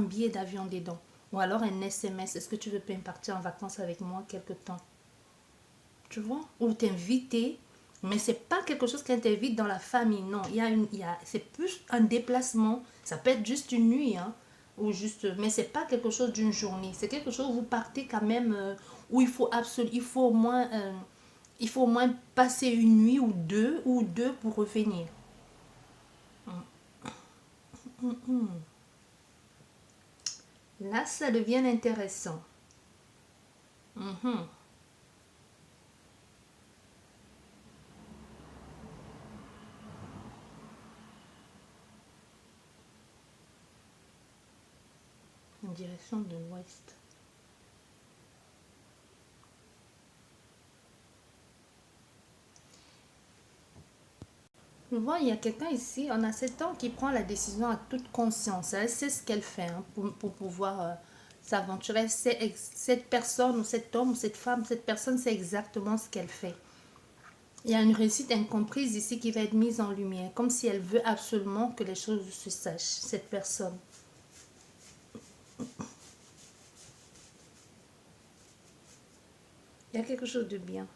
billet d'avion dedans. Ou alors un SMS. Est-ce que tu veux bien partir en vacances avec moi quelque temps? Tu vois? Ou t'inviter. Mais c'est pas quelque chose qui t'invite dans la famille. Non, c'est plus un déplacement. Ça peut être juste une nuit, hein. Ou juste, mais c'est pas quelque chose d'une journée. C'est quelque chose où vous partez quand même, où il faut au moins passer une nuit ou deux pour revenir. Là, ça devient intéressant. Mhm. En direction de l'ouest. Je vois, il y a quelqu'un ici, on a cet homme qui prend la décision à toute conscience. Elle sait ce qu'elle fait, hein, pour pouvoir s'aventurer. Cette personne ou cet homme ou cette femme, cette personne sait exactement ce qu'elle fait. Il y a une réussite incomprise ici qui va être mise en lumière, comme si elle veut absolument que les choses se sachent, cette personne. Il y a quelque chose de bien.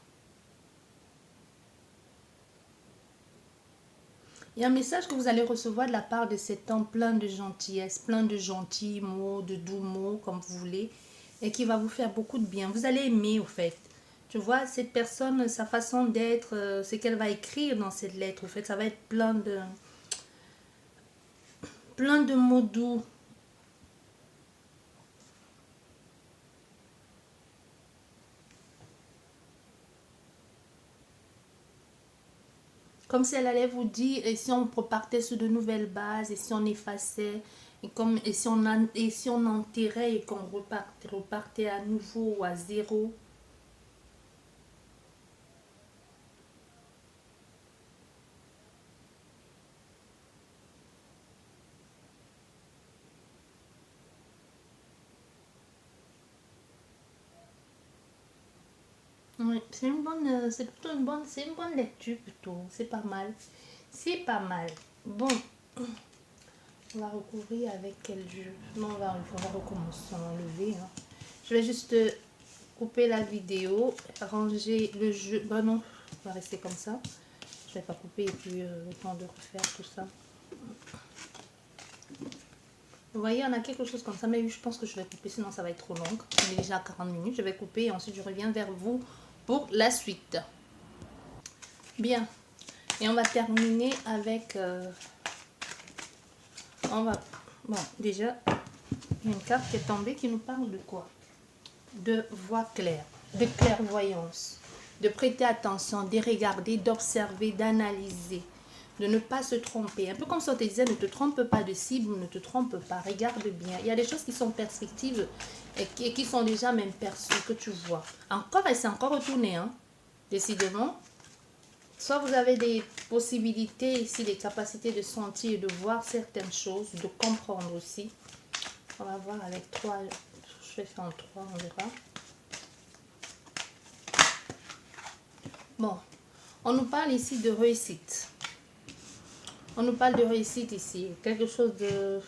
Il y a un message que vous allez recevoir de la part de cet homme plein de gentillesse, plein de gentils mots, de doux mots, comme vous voulez, et qui va vous faire beaucoup de bien. Vous allez aimer, au fait. Tu vois, cette personne, sa façon d'être, ce qu'elle va écrire dans cette lettre, au fait, ça va être plein de mots doux. Comme si elle allait vous dire, et si on repartait sur de nouvelles bases, et si on effaçait, et si on enterrait et qu'on repartait à nouveau ou à zéro. Oui, c'est une bonne, c'est plutôt c'est une bonne lecture plutôt. C'est pas mal. C'est pas mal. Bon, on va recouvrir avec quel jeu? Non, on va recommencer, on va enlever. Hein. Je vais juste couper la vidéo, ranger le jeu. Bah non, on va rester comme ça. Je vais pas couper et puis le temps de refaire tout ça. Vous voyez, on a quelque chose comme ça, mais je pense que je vais couper, sinon ça va être trop long. On est déjà à 40 minutes, je vais couper et ensuite je reviens vers vous pour la suite. Bien, et on va terminer avec... on va... Bon, déjà, il y a une carte qui est tombée qui nous parle de quoi? De voix claire, de clairvoyance, de prêter attention, de regarder, d'observer, d'analyser, de ne pas se tromper. Un peu comme ça, on te disait, ne te trompe pas de cible, ne te trompe pas, regarde bien. Il y a des choses qui sont perspectives et qui sont déjà même perçues, que tu vois. Encore, et c'est encore retourné, hein, décidément. Soit vous avez des possibilités ici, des capacités de sentir et de voir certaines choses, de comprendre aussi. On va voir avec 3, je vais faire en 3, on verra. Bon, on nous parle ici de réussite. On nous parle de réussite ici. Quelque chose de...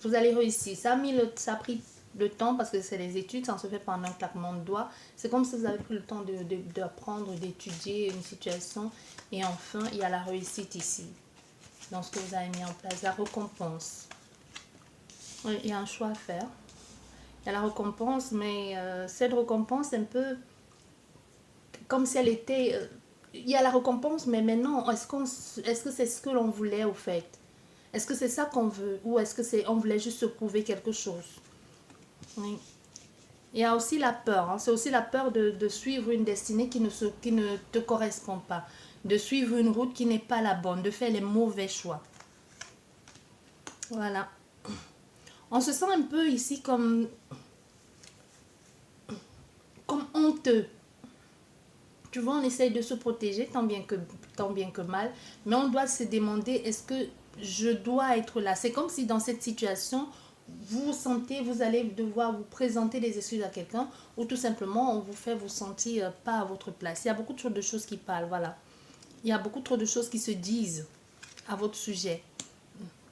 Vous allez réussir. Ça a pris le temps parce que c'est les études. Ça ne se fait pas en un claquement de doigts. C'est comme si vous avez pris le temps d'apprendre, d'étudier une situation. Et enfin, il y a la réussite ici. Dans ce que vous avez mis en place. La récompense. Oui, il y a un choix à faire. Il y a la récompense, mais cette récompense un peu comme si elle était... il y a la récompense, mais maintenant, est-ce que c'est ce que l'on voulait au fait? Est-ce que c'est ça qu'on veut? Ou est-ce que c'est on voulait juste se prouver quelque chose? Oui. Il y a aussi la peur. Hein. C'est aussi la peur de suivre une destinée qui ne te correspond pas. De suivre une route qui n'est pas la bonne. De faire les mauvais choix. Voilà. On se sent un peu ici comme honteux. Tu vois, on essaye de se protéger tant bien que mal. Mais on doit se demander, est-ce que je dois être là? C'est comme si dans cette situation, vous sentez, vous allez devoir vous présenter des excuses à quelqu'un ou tout simplement, on vous fait vous sentir pas à votre place. Il y a beaucoup trop de choses qui parlent, voilà. Il y a beaucoup trop de choses qui se disent à votre sujet.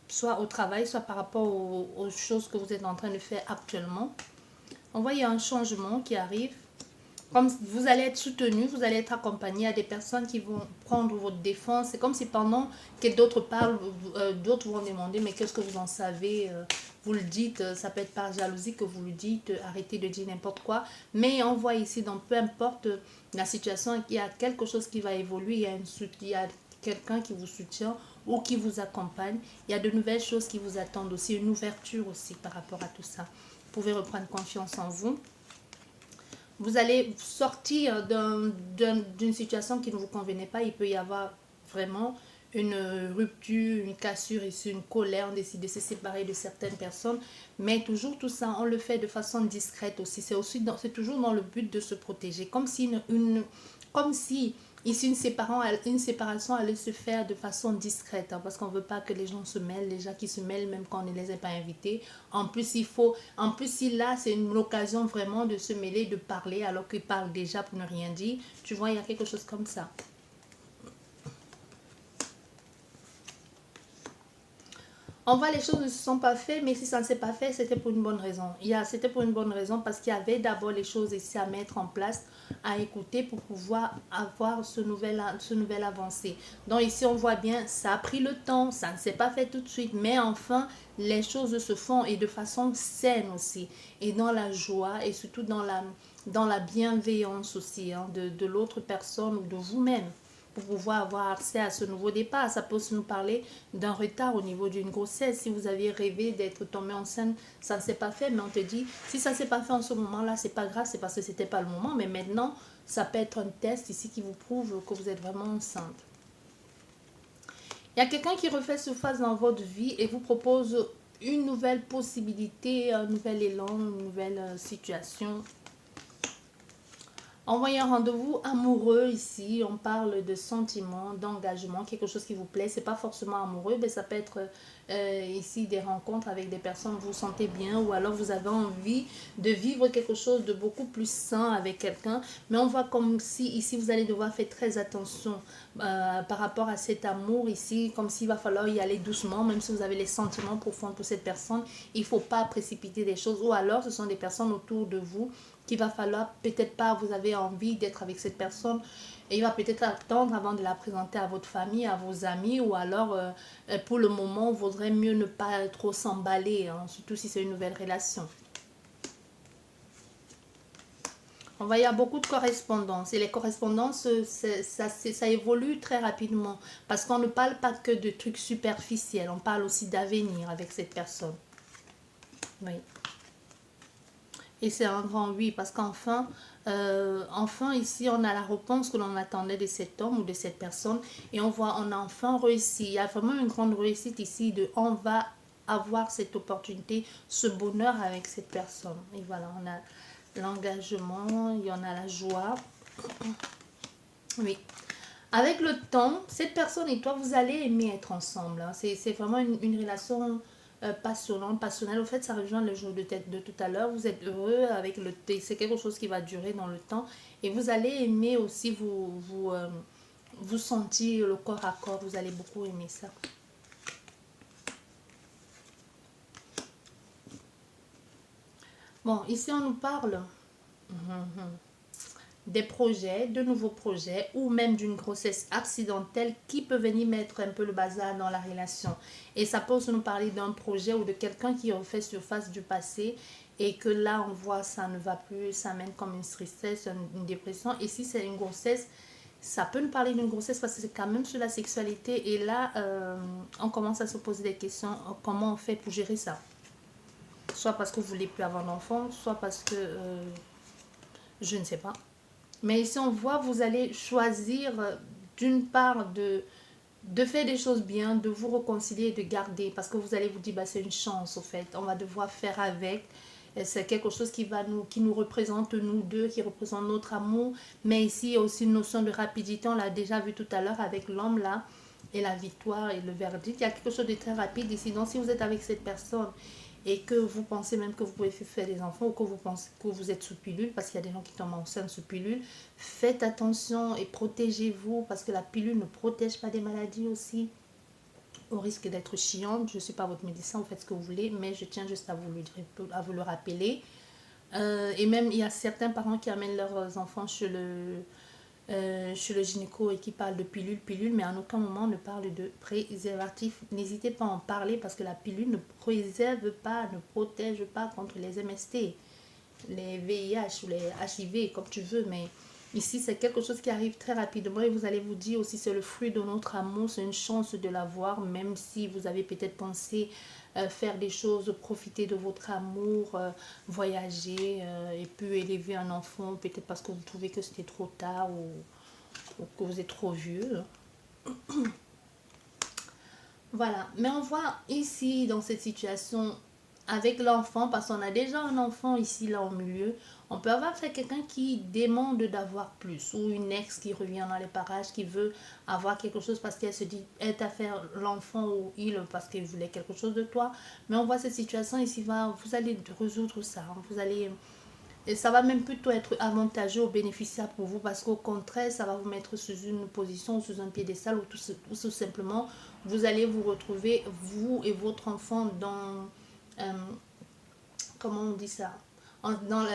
Soit au travail, soit par rapport aux choses que vous êtes en train de faire actuellement. On voit, il y a un changement qui arrive. Comme vous allez être soutenu, vous allez être accompagné à des personnes qui vont prendre votre défense. C'est comme si pendant que d'autres parlent, d'autres vont demander, mais qu'est-ce que vous en savez? Vous le dites, ça peut être par jalousie que vous le dites, arrêtez de dire n'importe quoi. Mais on voit ici, donc peu importe la situation, il y a quelque chose qui va évoluer, il y a quelqu'un qui vous soutient ou qui vous accompagne. Il y a de nouvelles choses qui vous attendent aussi, une ouverture aussi par rapport à tout ça. Vous pouvez reprendre confiance en vous. Vous allez sortir d'une situation qui ne vous convenait pas. Il peut y avoir vraiment une rupture, une cassure ici, une colère. On décide de se séparer de certaines personnes. Mais toujours tout ça, on le fait de façon discrète aussi. C'est toujours dans le but de se protéger. Comme si ici, une séparation allait se faire de façon discrète, hein, parce qu'on ne veut pas que les gens se mêlent, les gens qui se mêlent même quand on ne les a pas invités. En plus, si là, c'est l'occasion vraiment de se mêler, de parler, alors qu'ils parlent déjà pour ne rien dire. Tu vois, il y a quelque chose comme ça. On voit les choses ne se sont pas faites, mais si ça ne s'est pas fait, c'était pour une bonne raison. C'était pour une bonne raison parce qu'il y avait d'abord les choses ici à mettre en place, à écouter pour pouvoir avoir ce nouvel avancé. Donc ici, on voit bien, ça a pris le temps, ça ne s'est pas fait tout de suite, mais enfin, les choses se font et de façon saine aussi. Et dans la joie et surtout dans la bienveillance aussi, hein, de l'autre personne ou de vous-même. Pour pouvoir avoir accès à ce nouveau départ. Ça peut aussi nous parler d'un retard au niveau d'une grossesse. Si vous aviez rêvé d'être tombé enceinte, ça ne s'est pas fait, mais on te dit, si ça ne s'est pas fait en ce moment-là, c'est pas grave, c'est parce que c'était pas le moment, mais maintenant, ça peut être un test ici qui vous prouve que vous êtes vraiment enceinte. Il y a quelqu'un qui refait surface dans votre vie et vous propose une nouvelle possibilité, un nouvel élan, une nouvelle situation. Envoyez un rendez-vous amoureux ici. On parle de sentiments, d'engagement, quelque chose qui vous plaît. C'est pas forcément amoureux, mais ça peut être ici des rencontres avec des personnes, vous vous sentez bien, ou alors vous avez envie de vivre quelque chose de beaucoup plus sain avec quelqu'un, mais on voit comme si ici vous allez devoir faire très attention par rapport à cet amour ici, comme s'il va falloir y aller doucement, même si vous avez les sentiments profonds pour cette personne, il ne faut pas précipiter des choses, ou alors ce sont des personnes autour de vous qu'il va falloir, peut-être pas vous avez envie d'être avec cette personne, et il va peut-être attendre avant de la présenter à votre famille, à vos amis, ou alors pour le moment, il vaudrait mieux ne pas trop s'emballer, hein, surtout si c'est une nouvelle relation. On va y avoir beaucoup de correspondances. Et les correspondances, ça évolue très rapidement. Parce qu'on ne parle pas que de trucs superficiels. On parle aussi d'avenir avec cette personne. Oui. Et c'est un grand oui. Parce qu'enfin, enfin ici, on a la réponse que l'on attendait de cet homme ou de cette personne. Et on voit, on a enfin réussi. Il y a vraiment une grande réussite ici de on va avoir cette opportunité, ce bonheur avec cette personne. Et voilà, on a l'engagement, il y en a la joie. Oui. Avec le temps, cette personne et toi, vous allez aimer être ensemble. Hein. C'est vraiment une relation passionnante, passionnelle. Au fait, ça rejoint le jour de tout à l'heure. Vous êtes heureux avec le thé. C'est quelque chose qui va durer dans le temps. Et vous allez aimer aussi vous sentir le corps à corps. Vous allez beaucoup aimer ça. Bon, ici, on nous parle des projets, de nouveaux projets ou même d'une grossesse accidentelle qui peut venir mettre un peu le bazar dans la relation. Et ça peut aussi nous parler d'un projet ou de quelqu'un qui a fait surface du passé et que là on voit ça ne va plus, ça mène comme une tristesse, une dépression. Et si c'est une grossesse, ça peut nous parler d'une grossesse parce que c'est quand même sur la sexualité. Et là, on commence à se poser des questions, comment on fait pour gérer ça? Soit parce que vous voulez plus avoir d'enfant, soit parce que je ne sais pas. Mais ici, on voit, vous allez choisir d'une part de faire des choses bien, de vous réconcilier et de garder. Parce que vous allez vous dire, bah, c'est une chance, au fait. On va devoir faire avec. C'est quelque chose qui nous représente, nous deux, qui représente notre amour. Mais ici, il y a aussi une notion de rapidité. On l'a déjà vu tout à l'heure avec l'homme, là. Et la victoire et le verdict. Il y a quelque chose de très rapide ici. Donc, si vous êtes avec cette personne et que vous pensez même que vous pouvez faire des enfants ou que vous pensez que vous êtes sous pilule, parce qu'il y a des gens qui tombent enceintes sous pilule, faites attention et protégez-vous parce que la pilule ne protège pas des maladies aussi, au risque d'être chiante. Je ne suis pas votre médecin, vous faites ce que vous voulez, mais je tiens juste à vous le rappeler. Et même, il y a certains parents qui amènent leurs enfants chez le gynéco et qui parle de pilule, mais en aucun moment ne parle de préservatif. N'hésitez pas à en parler parce que la pilule ne préserve pas, ne protège pas contre les MST, les VIH ou les HIV, comme tu veux, mais ici c'est quelque chose qui arrive très rapidement et vous allez vous dire aussi c'est le fruit de notre amour, c'est une chance de l'avoir, même si vous avez peut-être pensé faire des choses, profiter de votre amour, voyager et puis élever un enfant, peut-être parce que vous trouvez que c'était trop tard ou que vous êtes trop vieux. Voilà, mais on voit ici dans cette situation avec l'enfant, parce qu'on a déjà un enfant ici là au milieu, on peut avoir fait quelqu'un qui demande d'avoir plus, ou une ex qui revient dans les parages, qui veut avoir quelque chose parce qu'elle se dit, elle t'a fait l'enfant ou il parce qu'elle voulait quelque chose de toi. Mais on voit cette situation ici, vous allez résoudre ça, hein. Vous allez, et ça va même plutôt être avantageux ou bénéficiaire pour vous parce qu'au contraire, ça va vous mettre sous une position, sous un piédestal ou tout simplement, vous allez vous retrouver, vous et votre enfant, dans, euh, comment on dit ça, dans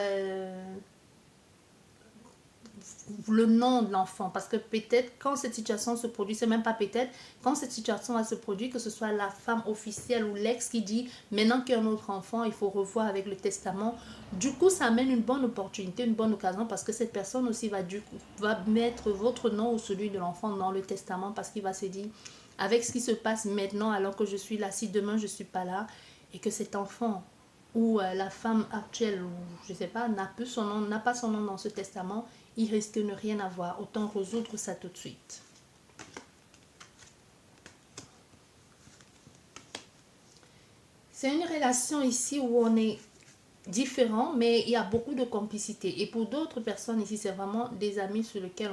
le nom de l'enfant. Parce que peut-être quand cette situation se produit, c'est même pas peut-être, quand cette situation va se produire, que ce soit la femme officielle ou l'ex qui dit maintenant qu'il y a un autre enfant, il faut revoir avec le testament. Du coup, ça amène une bonne opportunité, une bonne occasion parce que cette personne aussi va mettre votre nom ou celui de l'enfant dans le testament parce qu'il va se dire avec ce qui se passe maintenant alors que je suis là, si demain je suis pas là et que cet enfant ou la femme actuelle, ou je sais pas, n'a pas son nom dans ce testament, il risque de ne rien avoir. Autant résoudre ça tout de suite. C'est une relation ici où on est différent, mais il y a beaucoup de complicité. Et pour d'autres personnes ici, c'est vraiment des amis sur lesquels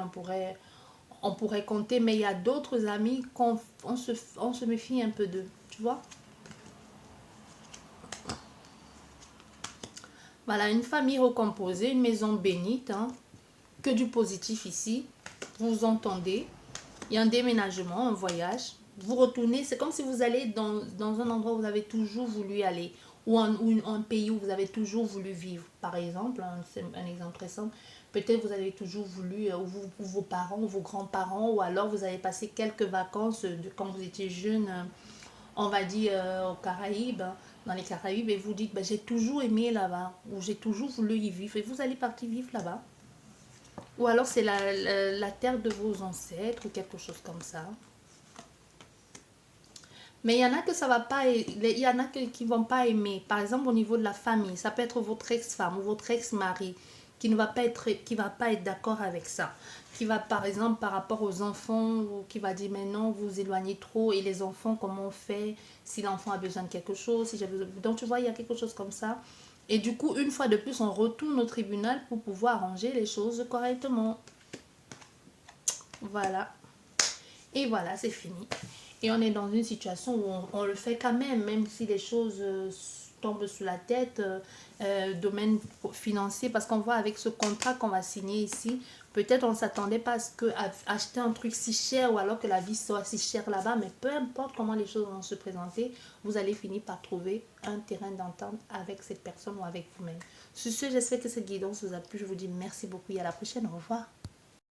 on pourrait compter, mais il y a d'autres amis qu'on on se méfie un peu d'eux, tu vois. Voilà, une famille recomposée, une maison bénite, hein. Que du positif ici. Vous vous entendez. Il y a un déménagement, un voyage. Vous retournez, c'est comme si vous allez dans un endroit où vous avez toujours voulu aller. Ou un pays où vous avez toujours voulu vivre. Par exemple, hein, c'est un exemple très simple. Peut-être vous avez toujours voulu, ou vos parents, ou vos grands-parents, ou alors vous avez passé quelques vacances quand vous étiez jeune, on va dire aux Caraïbes, hein, dans les Caraïbes, et vous dites, ben, j'ai toujours aimé là-bas, ou j'ai toujours voulu y vivre, et vous allez partir vivre là-bas. Ou alors c'est la terre de vos ancêtres, ou quelque chose comme ça. Mais il y en a que ça va pas, il y en a qui vont pas aimer. Par exemple, au niveau de la famille, ça peut être votre ex-femme ou votre ex-mari qui va pas être d'accord avec ça. Qui va, par exemple, par rapport aux enfants, ou qui va dire, mais non, vous vous éloignez trop. Et les enfants, comment on fait si l'enfant a besoin de quelque chose, si j'ai besoin... Donc, tu vois, il y a quelque chose comme ça. Et du coup, une fois de plus, on retourne au tribunal pour pouvoir arranger les choses correctement. Voilà. Et voilà, c'est fini. Et on est dans une situation où on le fait quand même, même si les choses tombent sous la tête, domaine financier, parce qu'on voit avec ce contrat qu'on va signer ici, peut-être on ne s'attendait pas à ce que acheter un truc si cher ou alors que la vie soit si chère là-bas, mais peu importe comment les choses vont se présenter, vous allez finir par trouver un terrain d'entente avec cette personne ou avec vous-même. Sur ce, j'espère que cette guidance vous a plu. Je vous dis merci beaucoup et à la prochaine. Au revoir.